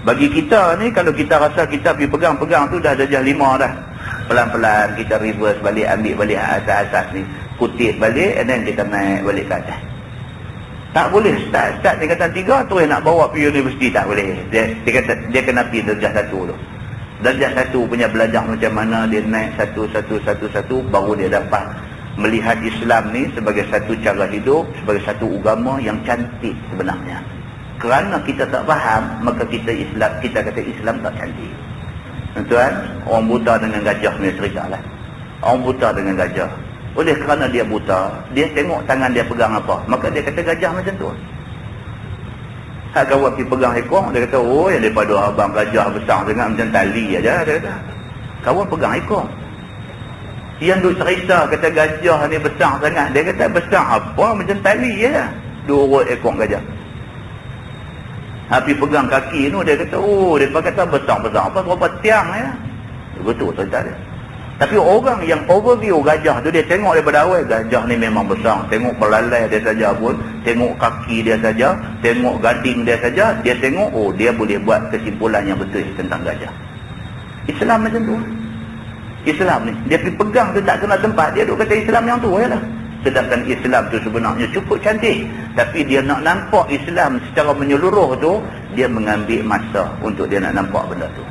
Bagi kita ni, kalau kita rasa kita pergi pegang-pegang tu dah darjah 5 dah. Pelan-pelan kita reverse balik, ambil balik asas-asas ni. Kutip balik, and then kita naik balik ke atas. Tak boleh start tingkatan 3 tu nak bawa pergi universiti, tak boleh. Dia kata dia kena pergi darjah 1 tu. Darjah 1 punya belajar macam mana, dia naik satu baru dia dapat melihat Islam ni sebagai satu cara hidup, sebagai satu agama yang cantik sebenarnya. Kerana kita tak faham, maka kita kata Islam tak cantik. Tuan, orang buta dengan gajah ni ceritalah. Orang buta dengan gajah. Oleh kerana dia buta, dia tengok tangan dia pegang apa, maka dia kata gajah macam tu. Hak kawan pergi pegang ekor, dia kata, oh yang daripada abang gajah besar sangat macam tali aja, dia kata. Kawan pegang ekor. Yang duk cerita kata gajah ni besar sangat, dia kata besar apa macam tali je. 2 ekor gajah. Habis pegang kaki tu, dia kata, oh dia kata besar-besar apa, berapa tiang ya. Betul cerita dia. Tapi orang yang overview gajah tu, dia tengok daripada awal, gajah ni memang besar. Tengok belalai dia saja pun, tengok kaki dia saja, tengok gading dia saja, dia tengok, oh dia boleh buat kesimpulan yang betul tentang gajah. Islam macam tu. Islam ni, dia pergi pegang tu tak kena tempat, dia duk kata Islam yang tu je lah. Sedangkan Islam tu sebenarnya cukup cantik. Tapi dia nak nampak Islam secara menyeluruh tu, dia mengambil masa untuk dia nak nampak benda tu.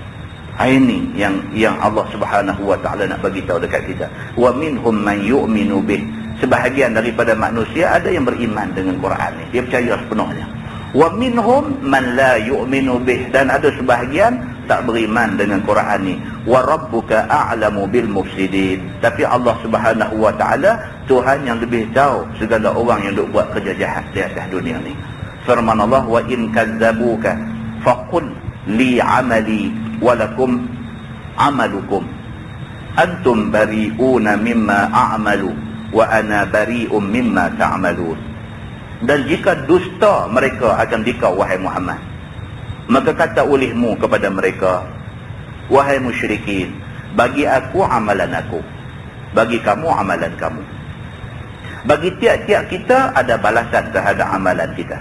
Ini yang Allah Subhanahu wa taala nak bagi tahu dekat kita. Wa minhum man yu'minu bih. sebahagian daripada manusia ada yang beriman dengan Quran ni, dia percaya sepenuhnya. Wa minhum man la yu'minu bih, dan ada sebahagian tak beriman dengan Quran ni. Wa rabbuka a'lamu bil mufsidin, tapi Allah Subhanahu wa taala Tuhan yang lebih tahu segala orang yang duk buat kerja jahat di atas dunia ni. Firman Allah, wa in kazzabuka faqul li amali wa lakum amalukum antum bari'una mimma a'malu wa ana bari'un mimma ta'malun. Dan jika dusta mereka akan dikau, wahai Muhammad, maka kata olehmu kepada mereka, wahai musyrikin, bagi aku amalan aku, bagi kamu amalan kamu. Bagi tiap-tiap kita ada balasan terhadap amalan kita.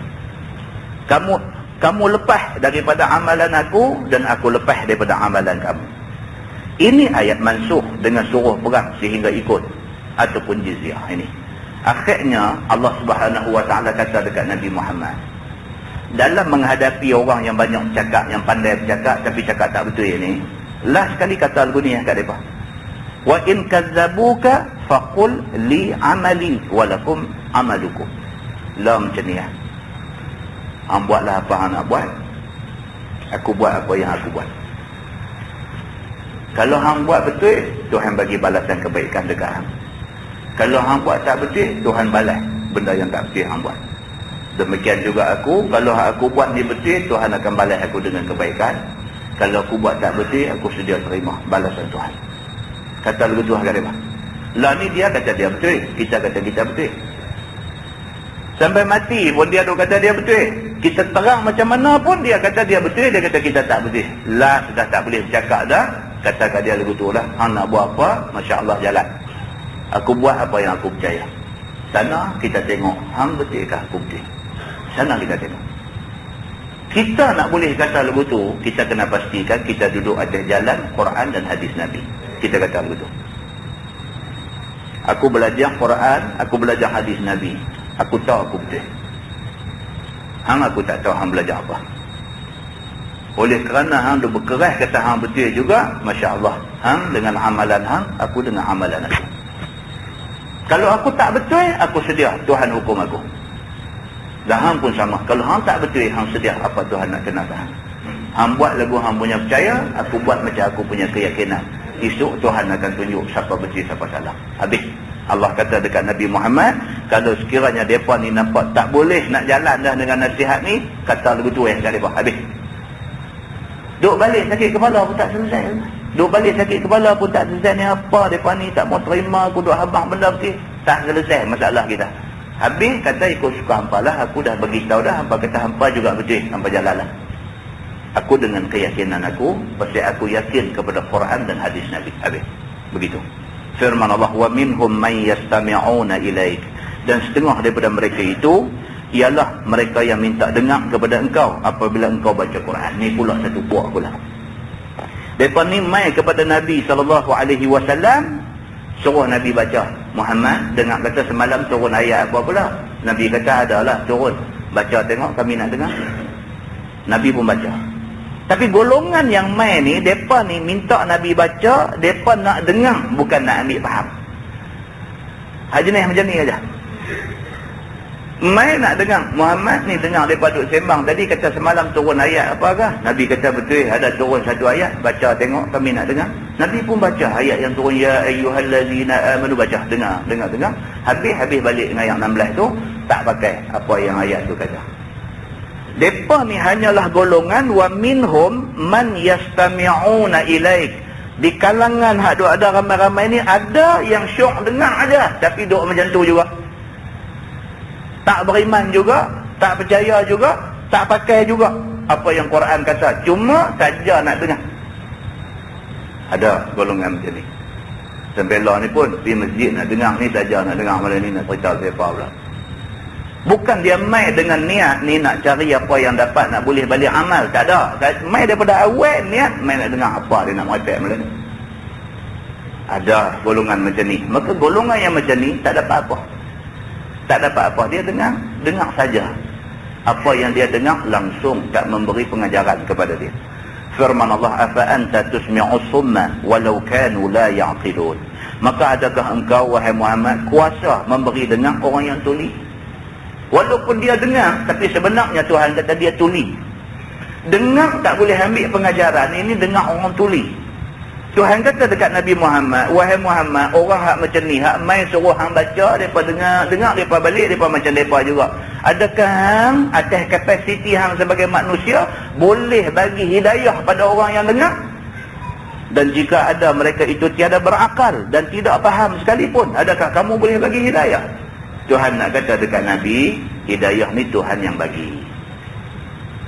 Kamu lepas daripada amalan aku dan aku lepas daripada amalan kamu. Ini ayat mansukh dengan suruh perang sehingga ikut ataupun jizyah ini. Akhirnya Allah Subhanahu wa taala kata dekat Nabi Muhammad, dalam menghadapi orang yang banyak cakap, yang pandai bercakap tapi cakap tak betul ini, last sekali kata lagu ni kat depa. Wa in kazzabuka faqul li amali wa lakum amalukum. La macam ni ya. Hang buatlah apa hang nak buat, aku buat apa yang aku buat. Kalau hang buat betul, Tuhan bagi balasan kebaikan dekat hang. Kalau hang buat tak betul, Tuhan balas benda yang tak betul hang buat. Demikian juga aku, kalau aku buat ni betul, Tuhan akan balas aku dengan kebaikan. Kalau aku buat tak betul, aku sedia terima balasan Tuhan. Kata lagu Tuhan kata, lah ni dia kata dia betul, kita kata kita betul. Sampai mati pun dia duk kata dia betul. Kita terang macam mana pun dia kata dia betul, dia kata kita tak betul. Lah sudah tak boleh bercakap dah. Kata kat dia lagu tu lah, hang nak buat apa, Masya Allah jalan. Aku buat apa yang aku percaya. Sana kita tengok, hang betulkah aku betul. Sana kita tengok. Kita nak boleh kata lagu tu, kita kena pastikan kita duduk atas jalan Quran dan hadis Nabi. Kita kata lagu tu. Aku belajar Quran, aku belajar hadis Nabi. Aku tahu aku betul. Hang aku tak tahu hang belajar apa. Oleh kerana hang duk berkeras kata hang betul juga, Masya Allah, hang dengan amalan hang, aku dengan amalan aku. Kalau aku tak betul, aku sedia Tuhan hukum aku. Dan hang pun sama. Kalau hang tak betul, hang sedia apa Tuhan nak kena hang. Hang buat lagu hang punya percaya, aku buat macam aku punya keyakinan. Esok Tuhan akan tunjuk siapa betul siapa salah. Habis. Allah kata dekat Nabi Muhammad, kalau sekiranya mereka ni nampak tak boleh nak jalan dah dengan nasihat ni, kata lagu tu kat mereka. Habis. Duk balik sakit kepala pun tak selesai. Duk balik sakit kepala pun tak selesai. Ni apa mereka ni tak mau terima aku duk habang benda betul. Tak selesai masalah kita. Habis kata ikut suka hampa lah. Aku dah beritahu dah. Hampa kata hampa juga betul. Hampa jalan lah. Aku dengan keyakinan aku, pasal aku yakin kepada Quran dan hadis Nabi. Habis. Begitu. Firman Allah, wa minhum man yastami'una ilaik, dan setengah daripada mereka itu ialah mereka yang minta dengar kepada engkau apabila engkau baca Quran. Ni pula satu puak pula. Depa ni mai kepada Nabi SAW, suruh Nabi baca. Muhammad dengar kata semalam turun ayat apa pula? Nabi kata adalah turun. Baca tengok kami nak dengar. Nabi pun baca. Tapi golongan yang mai ni, mereka ni minta Nabi baca, mereka nak dengar, bukan nak ambil faham. Jenis macam ni aja. Mai nak dengar. Muhammad ni dengar mereka duduk sembang. Tadi kata semalam turun ayat apakah? Nabi kata betul, ada turun satu ayat. Baca tengok, kami nak dengar. Nabi pun baca ayat yang turun, ya ayyuhallazina amanu, baca, dengar. Habis balik dengan ayat 16 tu, tak pakai apa yang ayat tu kata. Depa ni hanyalah golongan wa minhum man yastami'una ilaik. Di kalangan hak duk ada ramai-ramai ni ada yang syok dengar aja tapi duk macam tu juga. Tak beriman juga, tak percaya juga, tak pakai juga apa yang Quran kata, cuma saja nak dengar. Ada golongan macam ni. Sampai lah ni pun pergi masjid nak dengar ni saja, nak dengar malam ni nak cerita siapa pula. Bukan dia mai dengan niat ni nak cari apa yang dapat, nak boleh balik amal. Tak ada. Mai daripada awal niat, mai nak dengar apa dia nak merepek malam ni. Ada golongan macam ni. Maka golongan yang macam ni tak dapat apa. Tak dapat apa. Dia dengar saja. Apa yang dia dengar langsung tak memberi pengajaran kepada dia. Firman Allah, afa anta tusmi'us summa walau kanu la ya'qilun. Maka adakah engkau wahai Muhammad kuasa memberi dengar orang yang tuli? Walaupun dia dengar, tapi sebenarnya Tuhan kata dia tuli. Dengar tak boleh ambil pengajaran, ini dengar orang tuli. Tuhan kata dekat Nabi Muhammad, wahai Muhammad, orang hak macam ni, hak main suruh hang baca, mereka dengar mereka balik, mereka macam mereka juga. Adakah hang atas kapasiti hang sebagai manusia boleh bagi hidayah pada orang yang dengar? Dan jika ada mereka itu tiada berakal dan tidak faham sekalipun, adakah kamu boleh bagi hidayah? Tuhan nak kata dekat Nabi, hidayah ni Tuhan yang bagi.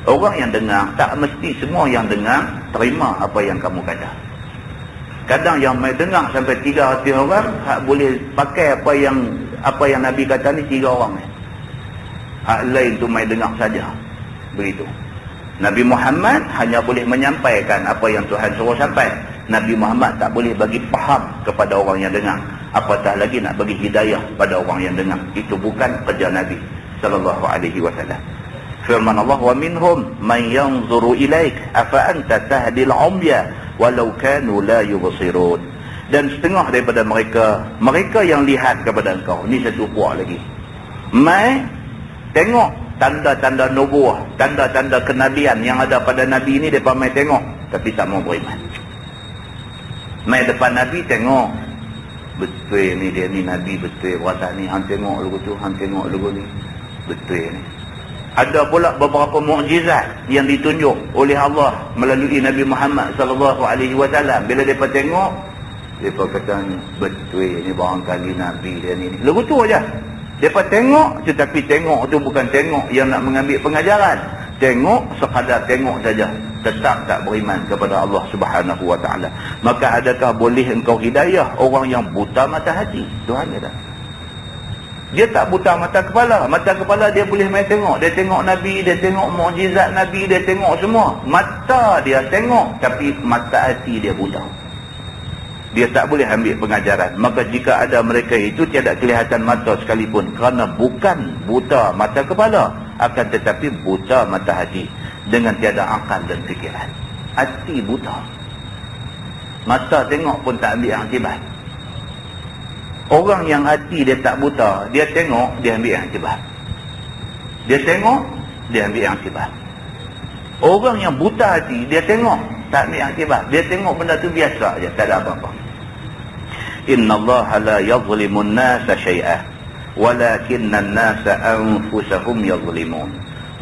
Orang yang dengar, tak mesti semua yang dengar terima apa yang kamu kata. Kadang yang mai dengar sampai 300 orang, hak boleh pakai apa yang Nabi kata ni 3 orang. Hak lain tu mai dengar saja. Begitu. Nabi Muhammad hanya boleh menyampaikan apa yang Tuhan suruh sampai. Nabi Muhammad tak boleh bagi faham kepada orang yang dengar. Apatah lagi nak bagi hidayah pada orang yang dengar. Itu bukan kerja Nabi sallallahu alaihi wasallam. Firman Allah, wa minhum man yanzuru ilaik afa anta tahdil umya walau kanu la yubsirun. Dan setengah daripada mereka yang lihat kepada engkau. Ni satu puak lagi. Mai tengok tanda-tanda nubuah, tanda-tanda kenabian yang ada pada Nabi ni, mereka mai tengok tapi tak mau beriman. Mai depan Nabi tengok, betul ni dia ni Nabi, betul perasaan ni, hang tengok lugu tu, hang tengok lugu ni, betul ni. Ada pula beberapa mukjizat yang ditunjuk oleh Allah melalui Nabi Muhammad sallallahu alaihi wasallam. Bila depa tengok, depa kata betul ni barangkali Nabi dia ni. Lagu tu aja. Depa tengok, tetapi tengok tu bukan tengok yang nak mengambil pengajaran. Tengok sekadar tengok saja, tetap tak beriman kepada Allah Subhanahu wa taala. Maka adakah boleh engkau hidayah orang yang buta mata hati? Tuhan kata. Dia tak buta mata kepala. Mata kepala dia boleh main tengok. Dia tengok Nabi, dia tengok mukjizat Nabi, dia tengok semua. Mata dia tengok, tapi mata hati dia buta. Dia tak boleh ambil pengajaran. Maka jika ada mereka itu tiada kelihatan mata sekalipun, kerana bukan buta mata kepala, akan tetapi buta mata hati, dengan tiada akal dan fikiran. Hati buta. Mata tengok pun tak ambil aktibat. Orang yang hati dia tak buta, dia tengok, dia ambil aktibat. Dia tengok, dia ambil aktibat. Orang yang buta hati, dia tengok, tak ambil aktibat. Dia tengok benda tu biasa aja, tak ada apa-apa. Inna Allah la yazlimun nasa syai'ah, walakinna nasa anfusahum yazlimun.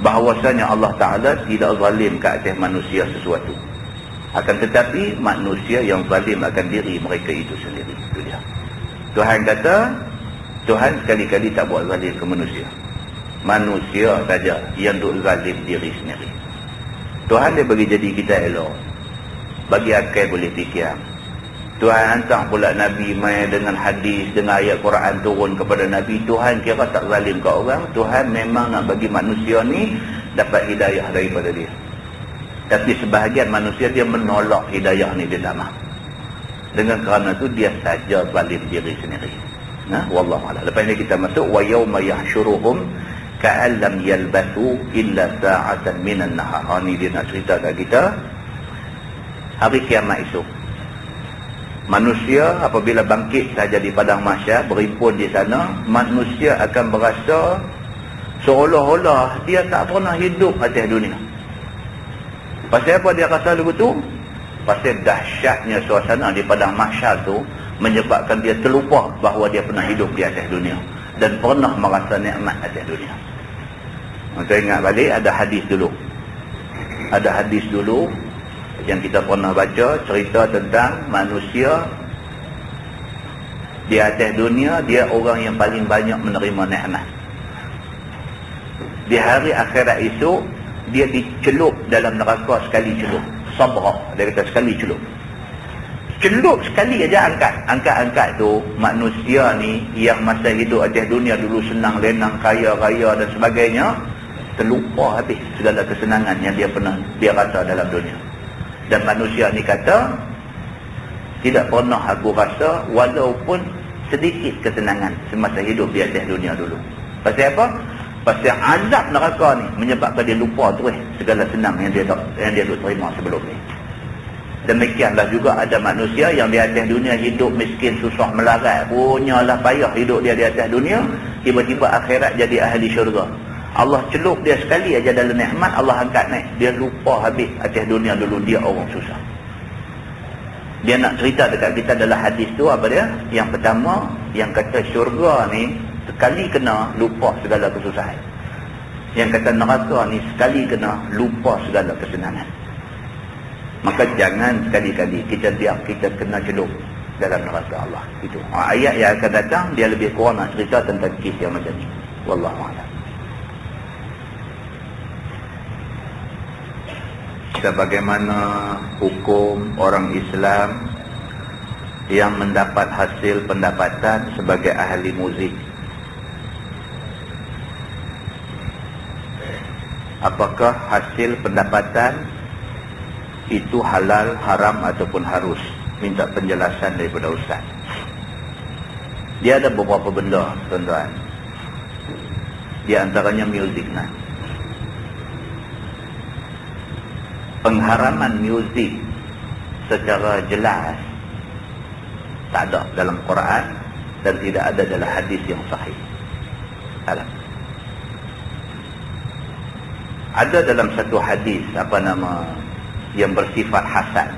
Bahawasanya Allah Ta'ala tidak zalim ke atas manusia sesuatu. Akan tetapi manusia yang zalim akan diri mereka itu sendiri. Itu dia. Tuhan kata, Tuhan sekali-kali tak buat zalim ke manusia. Manusia saja yang duk zalim diri sendiri. Tuhan dia bagi jadi kita elok. Bagi akal boleh fikir. Tuhan hantar pula Nabi mai dengan hadis, dengan ayat Quran turun kepada Nabi. Tuhan kira tak zalim ke orang. Tuhan memang nak bagi manusia ni dapat hidayah daripada dia. Tapi sebahagian manusia dia menolak hidayah ni, dia tak mahu. Dengan kerana tu dia saja zalim diri sendiri. Nah, wallahu a'lam. Lepas ni kita masuk wa yauma yahsyuruhum ka'an lam yalbathu illa sa'atan minan nahar. Ni dia nak cerita kat kita hari kiamat esok. Manusia apabila bangkit saja di padang mahsyar, berhimpun di sana, manusia akan berasa seolah-olah dia tak pernah hidup atas dunia. Pasal apa dia rasa begitu? Pasal dahsyatnya suasana di padang mahsyar tu menyebabkan dia terlupa bahawa dia pernah hidup di atas dunia dan pernah merasa nikmat atas dunia. Saya ingat balik ada hadis dulu. Ada hadis dulu yang kita pernah baca, cerita tentang manusia di atas dunia, dia orang yang paling banyak menerima nikmat. Di hari akhirat esok dia dicelup dalam neraka sekali celup. Sabra, dia kata sekali celup. Celup sekali aja angkat tu, manusia ni yang masa hidup atas dunia dulu senang lenang, kaya raya dan sebagainya, terlupa habis segala kesenangan yang dia rasa dalam dunia. Dan manusia ni kata, tidak pernah aku rasa walaupun sedikit kesenangan semasa hidup di atas dunia dulu. Pasal apa? Pasal azab neraka ni menyebabkan dia lupa terus segala senang yang dia terima sebelum ni. Demikianlah juga ada manusia yang di atas dunia hidup miskin, susah melarat, punyalah payah hidup dia di atas dunia, tiba-tiba akhirat jadi ahli syurga. Allah celup dia sekali aja dalam nikmat, Allah angkat naik, dia lupa habis atas dunia dulu dia orang susah. Dia nak cerita dekat kita adalah hadis tu apa dia? Yang pertama, yang kata syurga ni sekali kena lupa segala kesusahan. Yang kata neraka ni sekali kena lupa segala kesenangan. Maka jangan sekali-kali kita diam kita kena celup dalam neraka Allah. Itu ayat yang akan datang dia lebih kurang nak cerita tentang kes yang macam ni. Wallahu a'lam. Bagaimana hukum orang Islam yang mendapat hasil pendapatan sebagai ahli muzik? Apakah hasil pendapatan itu halal, haram ataupun harus? Minta penjelasan daripada Ustaz. Dia ada beberapa benda, tuan-tuan. Di antaranya muzik. Pengharaman muzik secara jelas tak ada dalam Quran dan tidak ada dalam hadis yang sahih. Ada dalam satu hadis yang bersifat hasan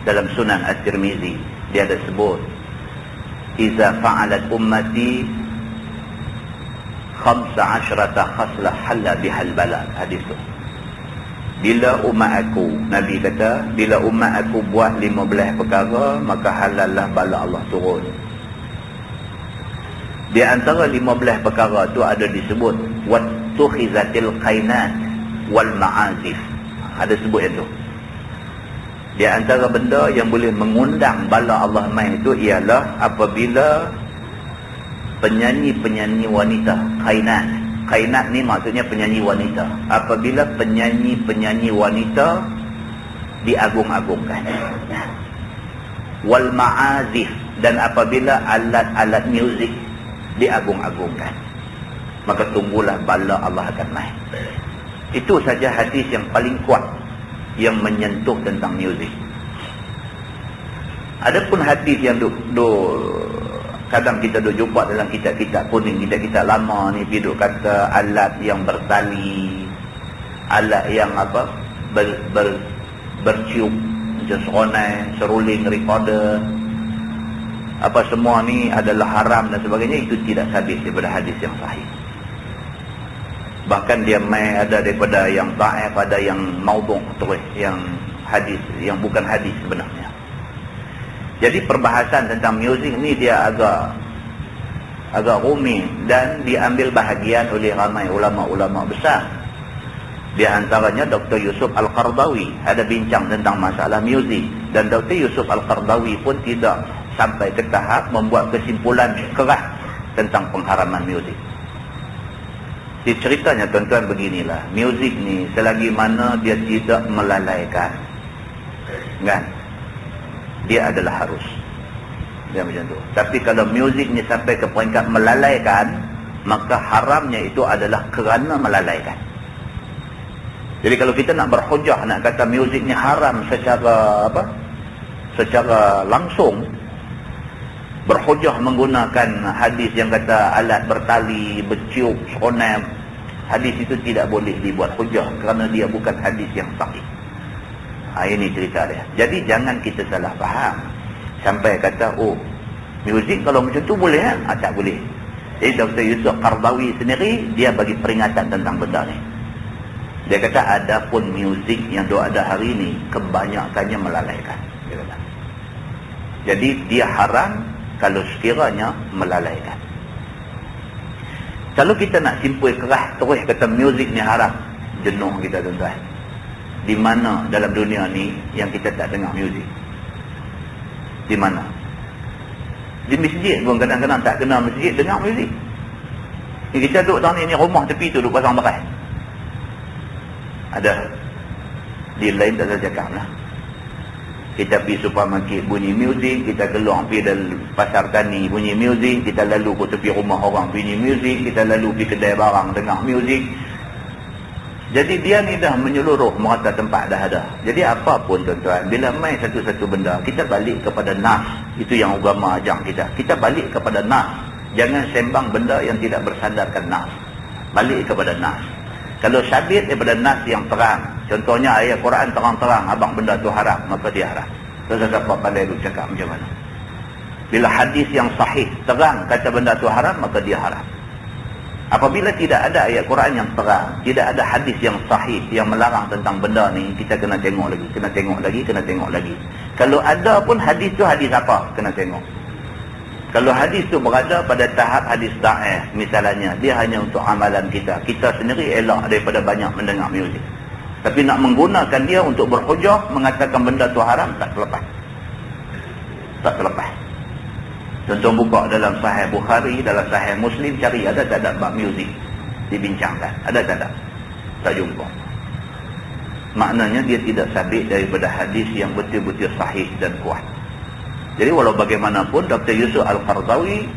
dalam Sunan At-Tirmizi, dia ada sebut iza fa'alat ummati 15 khaslah halla bihal bala. Hadis tu, bila umat aku, Nabi kata, bila umat aku buat 15 perkara, maka halallah bala Allah turun. Di antara 15 perkara tu ada disebut wattukhizatil qainat wal ma'azif. Ada sebut yang tu. Di antara benda yang boleh mengundang bala Allah main itu ialah apabila penyanyi-penyanyi wanita, qainat. Qainat ni maksudnya penyanyi wanita. Apabila penyanyi-penyanyi wanita diagung-agungkan. Wal ma'azif, dan apabila alat-alat muzik diagung-agungkan, maka tunggulah bala Allah akan naik. Itu saja hadis yang paling kuat yang menyentuh tentang muzik. Adapun hadis yang kadang kita jumpa dalam kitab-kitab kuning, kitab-kitab lama ni, duduk kata alat yang bertali, alat yang bercium macam seronai, seruling, recorder, apa semua ni adalah haram dan sebagainya. Itu tidak sabit daripada hadis yang sahih. Bahkan dia ada daripada yang dhaif, ada yang maudhu', terus yang hadis yang bukan hadis sebenarnya. Jadi perbahasan tentang muzik ni dia agak rumit dan diambil bahagian oleh ramai ulama-ulama besar. Di antaranya Dr. Yusuf Al-Qardawi ada bincang tentang masalah muzik, dan Dr. Yusuf Al-Qardawi pun tidak sampai ke tahap membuat kesimpulan keras tentang pengharaman muzik. Di ceritanya tuan-tuan beginilah, muzik ni selagi mana dia tidak melalaikan, kan, dia adalah harus. Dia macam tu. Tapi kalau muzik ni sampai ke peringkat melalaikan, maka haramnya itu adalah kerana melalaikan. Jadi kalau kita nak berhujah, nak kata muzik ni haram secara langsung, berhujah menggunakan hadis yang kata alat bertali, berciup, seronai, hadis itu tidak boleh dibuat hujah kerana dia bukan hadis yang sahih. Ini cerita dia. Jadi jangan kita salah faham sampai kata muzik kalau macam tu boleh kan? Tak boleh. Jadi Dr. Yusuf Qardawi sendiri dia bagi peringatan tentang benda ni. Dia kata ada pun muzik yang ada hari ni kebanyakannya melalaikan. Dia kata. Jadi dia haram kalau sekiranya melalaikan. Kalau kita nak simpul keras terus kata muzik ni haram, jenuh kita tuan-tuan. Di mana dalam dunia ni yang kita tak dengar muzik? Di mana? Di masjid pun kadang-kadang tak kenal masjid dengar muzik. Kita duduk tahun ni rumah tepi tu duduk pasang berai. Ada. Di lain tak ada cakap lah. Kita pergi supermarket bunyi muzik, kita keluar pergi dalam pasar tani bunyi muzik, kita lalu ke tepi rumah orang bunyi muzik, kita lalu pergi kedai barang dengar muzik. Jadi dia ni dah menyeluruh merata tempat dah ada. Jadi apa pun tuan-tuan, bila main satu-satu benda, kita balik kepada nas. Itu yang agama ajar kita. Kita balik kepada nas. Jangan sembang benda yang tidak bersandarkan nas. Balik kepada nas. Kalau sabit daripada nas yang terang, contohnya ayat Quran terang-terang, abang benda tu haram, maka dia haram. Terus siapa pandai lu cakap macam mana? Bila hadis yang sahih terang kata benda tu haram, maka dia haram. Apabila tidak ada ayat Quran yang terang, tidak ada hadis yang sahih yang melarang tentang benda ni, kita kena tengok lagi, kena tengok lagi, kena tengok lagi. Kalau ada pun hadis tu hadis apa? Kena tengok. Kalau hadis tu berada pada tahap hadis da'if, misalnya, dia hanya untuk amalan kita. Kita sendiri elak daripada banyak mendengar muzik. Tapi nak menggunakan dia untuk berhujah, mengatakan benda tu haram, tak terlepas. Tak terlepas. Contoh buka dalam Sahih Bukhari, dalam Sahih Muslim, cari ada tak ada bab muzik dibincangkan. Ada tak ada? Tak jumpa. Maknanya dia tidak sabit daripada hadis yang betul-betul sahih dan kuat. Jadi walau bagaimanapun Dr. Yusuf Al-Qardawi,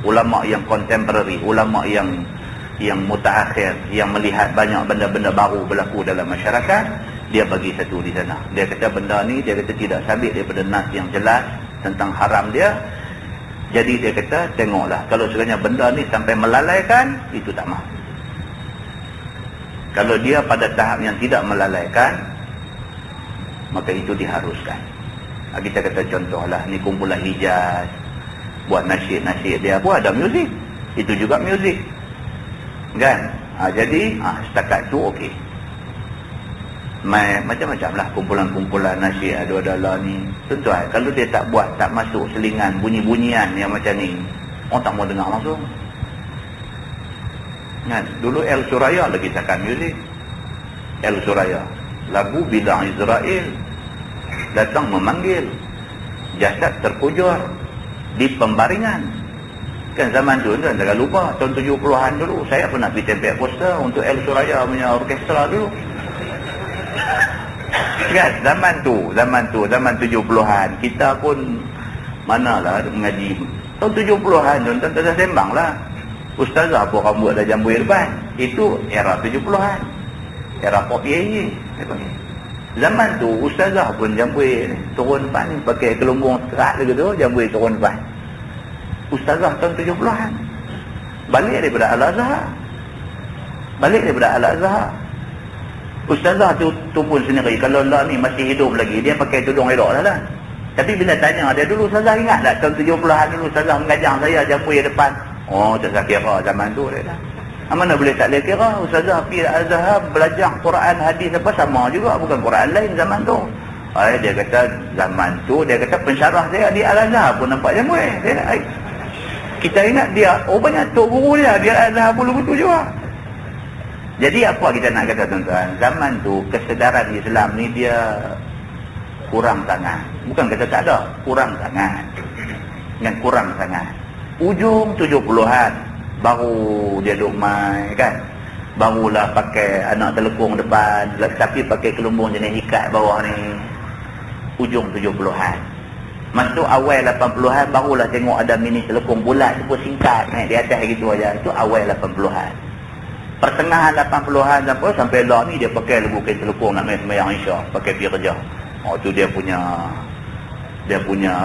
ulama yang contemporary, ulama yang mutaakhir, yang melihat banyak benda-benda baru berlaku dalam masyarakat, dia bagi satu di sana. Dia kata benda ni, dia kata tidak sabit daripada nas yang jelas tentang haram dia. Jadi dia kata, tengoklah, kalau sekiranya benda ni sampai melalaikan, itu tak mahu. Kalau dia pada tahap yang tidak melalaikan, maka itu diharuskan. Kita kata contohlah, ni kumpulan Hijaz, buat nasyid-nasyid dia pun ada muzik. Itu juga muzik. Kan? Jadi, setakat tu okey. Macam-macam lah kumpulan-kumpulan nasyid ada-ada ni. Tentu kalau dia tak buat, tak masuk selingan bunyi-bunyian yang macam ni, orang tak mau dengar langsung. Kan? Dulu El Suraya lagi cakap muzik. El Suraya, lagu Bila Israel datang memanggil, jasad terkujur di pembaringan. Kan zaman tu kan, jangan lupa tahun 70-an dulu saya pernah pergi tempel poster untuk El Suraya punya orkestra dulu. Kan zaman 70-an kita pun manalah mengaji tahun 70-an tuan-tuan tak sembang lah. Ustazah pun rambut dah jambui depan. Itu era 70-an, era pop ye. Zaman tu ustazah pun jambui turun depan, pakai kelumbung kerat lagi tu, jambui turun depan. Ustazah tahun 70-an balik daripada Al-Azhar. Ustazah tu pun sendiri, kalau lah ni masih hidup lagi, dia pakai tudung elok lah. Tapi bila tanya dia dulu, Ustazah ingat tak tahun 70-an dulu Ustazah mengajar saya jambui depan? Oh, tak saya kira zaman tu dia dah. Mana boleh tak boleh kira? Ustazah pergi Al-Azhar belajar Quran, hadis apa sama juga, bukan Quran lain zaman tu. Dia kata zaman tu, dia kata pensyarah saya di Al-Azhar pun nampak jambui. Kita ingat dia, banyak tok guru dia Al-Azhar pun begitu juga. Jadi apa kita nak kata tuan-tuan? Zaman tu kesedaran Islam ni dia kurang sangat. Bukan kata tak ada, kurang sangat. Yang kurang sangat. Ujung 70-an baru dia duk main kan. Barulah pakai anak telekung depan, tapi pakai kelumbung jenis ikat bawah ni. Ujung 70-an. Masuk awal 80-an barulah tengok ada mini telekung bulat tu pun singkat naik di atas gitu aja. Itu awal 80-an. Pertengahan 80-an sampai lah ni dia pakai lagu kain telekung nak main sembahyang Isyak, pakai pergi kerja. Tu dia punya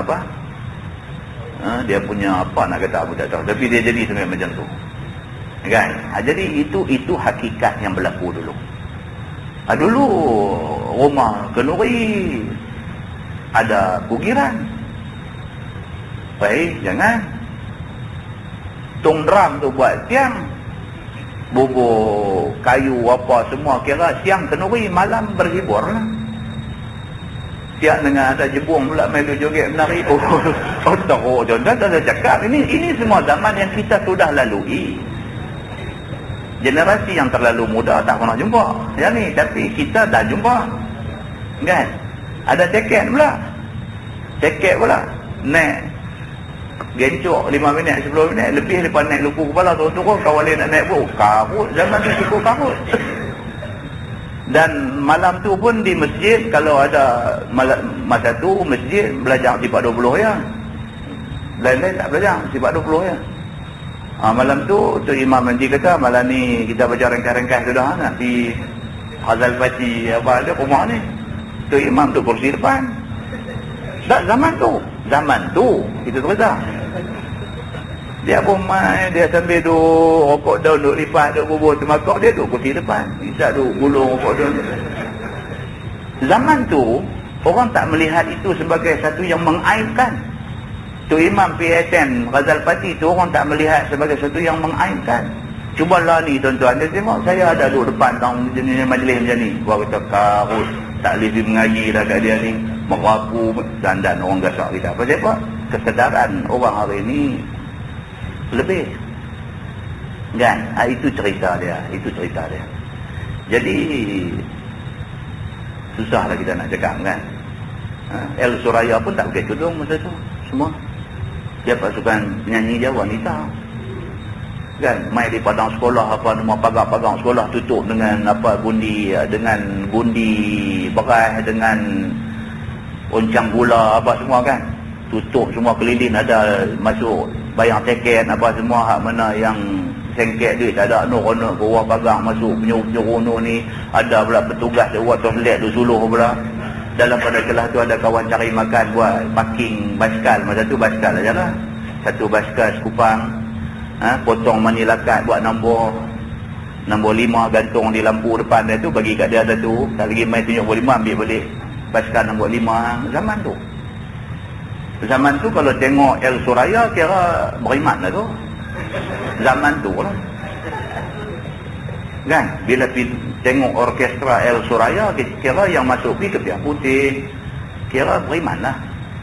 apa? Dia punya apa nak kata aku tak tahu. Tapi dia jadi sembahyang macam tu. Kan? Jadi itu hakikat yang berlaku dulu. Dulu rumah kenduri ada kugiran. Baik, jangan. Tung drum tu buat tiang. Bubur kayu apa semua kira siang kenduri, malam berhibur lah. Siap dengan ada jebung pula main joget menari. Teruk tuan-tuan tak cakap. Ini semua zaman yang kita sudah lalui. Generasi yang terlalu muda tak pernah jumpa yang ni, tapi kita dah jumpa. Kan? Ada tiket pula. Naik gencok 5 minit 10 minit lebih lepas naik lupu kepala turun kawan dia nak naik pun kabut. Zaman tu cukup kabut. Dan malam tu pun di masjid, kalau ada masa tu masjid belajar sifat 20 ya. Lain-lain tak belajar sifat 20 ya. Malam tu imam nanti kata malam ni kita baca ringkas-ringkas sudah nak Ghazal Pati apa ada rumah ni. Tu imam tu kursi depan. Tak zaman tu kita cerita. Dia pun main, dia sambil duduk rokok daun, duduk lipat, duduk bubur temakak, dia duduk kursi depan. Bisa duduk gulung rokok daun. Zaman tu orang tak melihat itu sebagai satu yang mengaibkan. Tu imam PSN Ghazal Pati tu orang tak melihat sebagai satu yang mengaibkan. Cubalah ni tuan-tuan, dia tengok saya ada duduk depan dalam jenis majlis macam ni. Gua kata karut, tak boleh pergi mengaji dah kat dia ni. Merapu, dandan orang gasak kita. Apa sebab? Kesedaran orang hari ni lebih. Kan? Itu cerita dia. Jadi susahlah kita nak cakap kan. El Suraya pun tak pakai tudung masa tu. Semua. Dia pasukan penyanyi dia wanita. Kan? Mai di padang sekolah apa semua pagar-pagar sekolah tutup dengan apa gundi beras dengan oncang gula apa semua kan. Tutup semua keliling ada masuk bayar tiket apa semua hak mana yang sengket duit tak ada no keluar pagar masuk penyuruh ni ada pula petugas dia buat toilet tu suluh pula. Dalam pada kelas tu ada kawan cari makan buat parking basikal. Masa tu basikal aja lah. Satu basikal sekupang. Potong manilakat buat nombor 5 gantung di lampu depan dia tu bagi kat dia satu. Tak lagi main tunjuk nombor 5 ambil balik basikal nombor 5 zaman tu kalau tengok El Suraya kira beriman lah tu. Zaman tu lah kan bila tengok orkestra El Suraya kira yang masuk pergi kepiak putih kira beriman lah.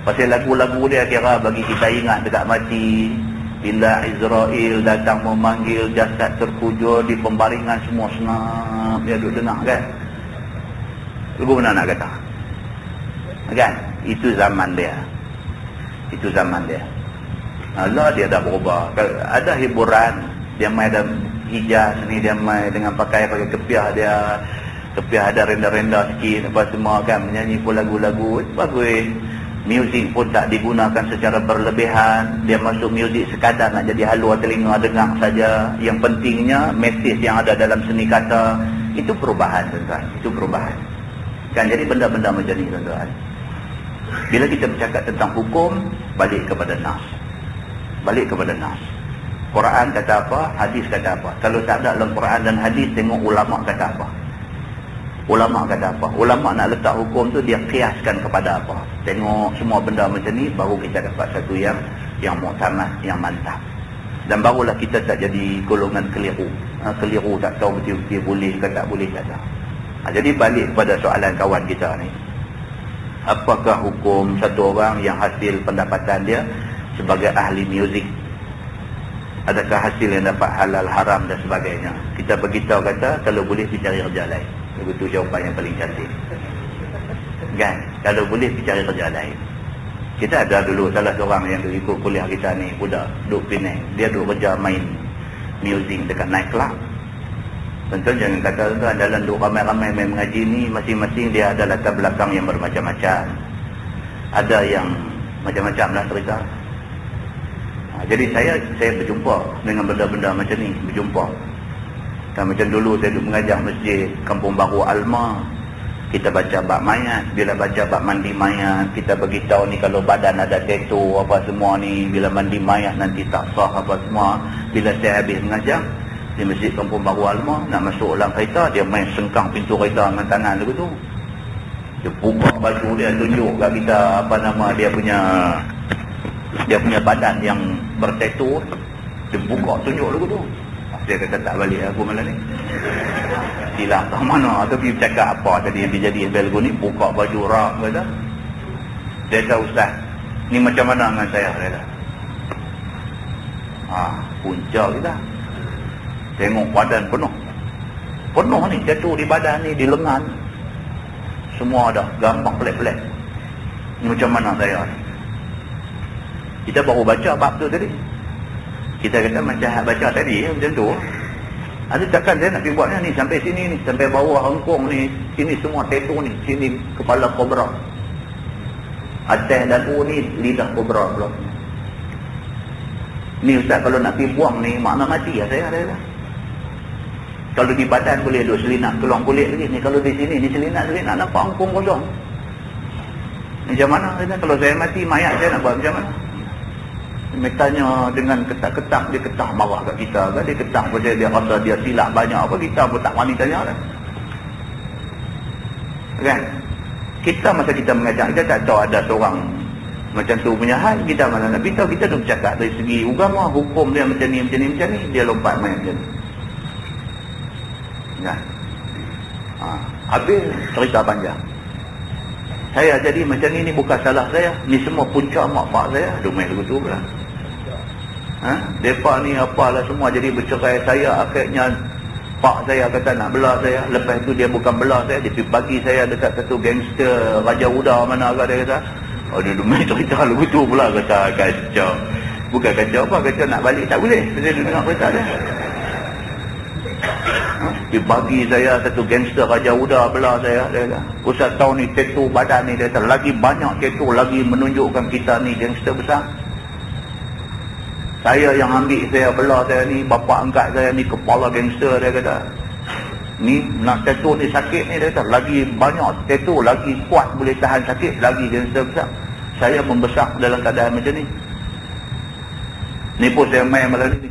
Pasal lagu-lagu dia kira bagi kita ingat dekat mati. Bila Israel datang memanggil jasad terkujur di pembaringan semua senang dia duduk dengar kan. Lagu mana nak kata kan. Itu zaman dia. Allah dia dah berubah. Ada hiburan dia main dalam hijaz ni, dia main dengan pakai kepiah dia. Kepiah ada renda-renda sikit apa semua kan, menyanyi pun lagu-lagu bagus. Muzik pun tak digunakan secara berlebihan. Dia masuk muzik sekadar nak jadi haluan telinga dengar saja. Yang pentingnya mesej yang ada dalam seni kata. Itu perubahan tuan-tuan. Itu perubahan kan. Jadi benda-benda macam ni tuan-tuan. Bila kita bercakap tentang hukum, balik kepada nas. Quran kata apa, hadis kata apa. Kalau tak ada dalam Quran dan hadis, tengok ulama kata apa. Ulama nak letak hukum tu dia kiaskan kepada apa. Tengok semua benda macam ni baru kita dapat satu yang muktamad, yang mantap. Dan barulah kita tak jadi golongan keliru. Keliru tak tahu betul-betul boleh ke tak boleh kata. Jadi balik kepada soalan kawan kita ni. Apakah hukum satu orang yang hasil pendapatan dia sebagai ahli muzik? Adakah hasil yang dapat halal haram dan sebagainya? Kita beritahu kata kalau boleh pergi cari kerja lain. Itu jawapan yang paling cantik kan. Kalau boleh pergi cari kerja lain. Kita ada dulu salah seorang yang ikut kuliah kita ni, budak duduk Penang. Dia duduk kerja main muzik dekat night club. Tentu jangan kata tuan dalam duduk ramai-ramai main mengaji ni, masing-masing dia ada latar belakang yang bermacam-macam. Ada yang macam-macam lah cerita. Jadi saya berjumpa dengan benda-benda macam ni, kan macam dulu saya duduk mengajar masjid Kampung Baru Alma. Kita baca bab mayat. Bila baca bab mandi mayat, kita beritahu ni kalau badan ada tattoo apa semua ni, bila mandi mayat nanti tak sah apa semua. Bila saya habis mengajar di masjid Kampung Baru Alma, nak masuk dalam kereta, dia main sengkang pintu kereta dengan tangan lagu tu. Dia buka baju dia, tunjuk kat kita apa nama dia punya badan yang bertattoo. Dia buka tunjuk lagu tu. Dia kata tak balik aku malam ni. Hilang tak mana. Atau pergi bercakap apa tadi yang jadi lagu ni. Buka baju rak kata. Dia kata ustaz, ni macam mana dengan saya? Dia kata punca kita. Tengok badan penuh ni, jatuh di badan ni, di lengan. Semua ada gambar pelik-pelik. Ni macam mana saya ni? Kita baru baca bab tu tadi. Kita kata macam baca tadi macam tu. Ada takkan saya nak pergi buatnya ni sampai sini ni, sampai bawah hengkong ni, sini semua tattoo ni, sini kepala kobra. Atas dan ni lidah kobra pula. Ni ustaz kalau nak pergi buang ni makna mati lah saya ada. Kalau di badan boleh duk selinap keluar kulit lagi. Ni kalau di sini, ni selinap nampak angkung kosong. Macam mana? Kalau saya mati, mayat saya nak buat macam mana? Dia tanya dengan ketak-ketak, dia ketah marah kat kita kan? Dia ketah pasal dia rasa dia silap banyak apa, kita pun tak berani tanya kan? Kan? Kita masa kita mengajar, kita tak tahu ada seorang macam tu punya hal, kita mana nak beritahu. Kita dah bercakap dari segi agama, hukum dia macam ni, dia lompat main macam ni. Kan? Habis cerita panjang. Saya jadi macam ni bukan salah saya. Ni semua punca mak pak saya. Dumai lagu tu pula. Mereka ni apalah semua jadi bercerai saya. Akhirnya pak saya kata nak belah saya. Lepas tu dia bukan belah saya, dia bagi saya dekat satu gangster Raja Uda mana agak dia kata. Oh, dia dumai cerita lagu tu pula. Kata kacau. Bukan kacau apa, kacau nak balik tak boleh. Saya dengar cerita dia. Dia bagi saya satu gangster Raja Uda belah saya. Dia kata, Ustaz tahu ni tattoo badan ni, dia kata lagi banyak tattoo, lagi menunjukkan kita ni gangster besar. Saya yang ambil saya belah saya ni, bapa angkat saya ni kepala gangster, dia kata. Ni nak tattoo ni sakit ni, dia kata lagi banyak tattoo, lagi kuat boleh tahan sakit, lagi gangster besar. Saya membesar dalam keadaan macam ni. Ni pun saya main malam ni.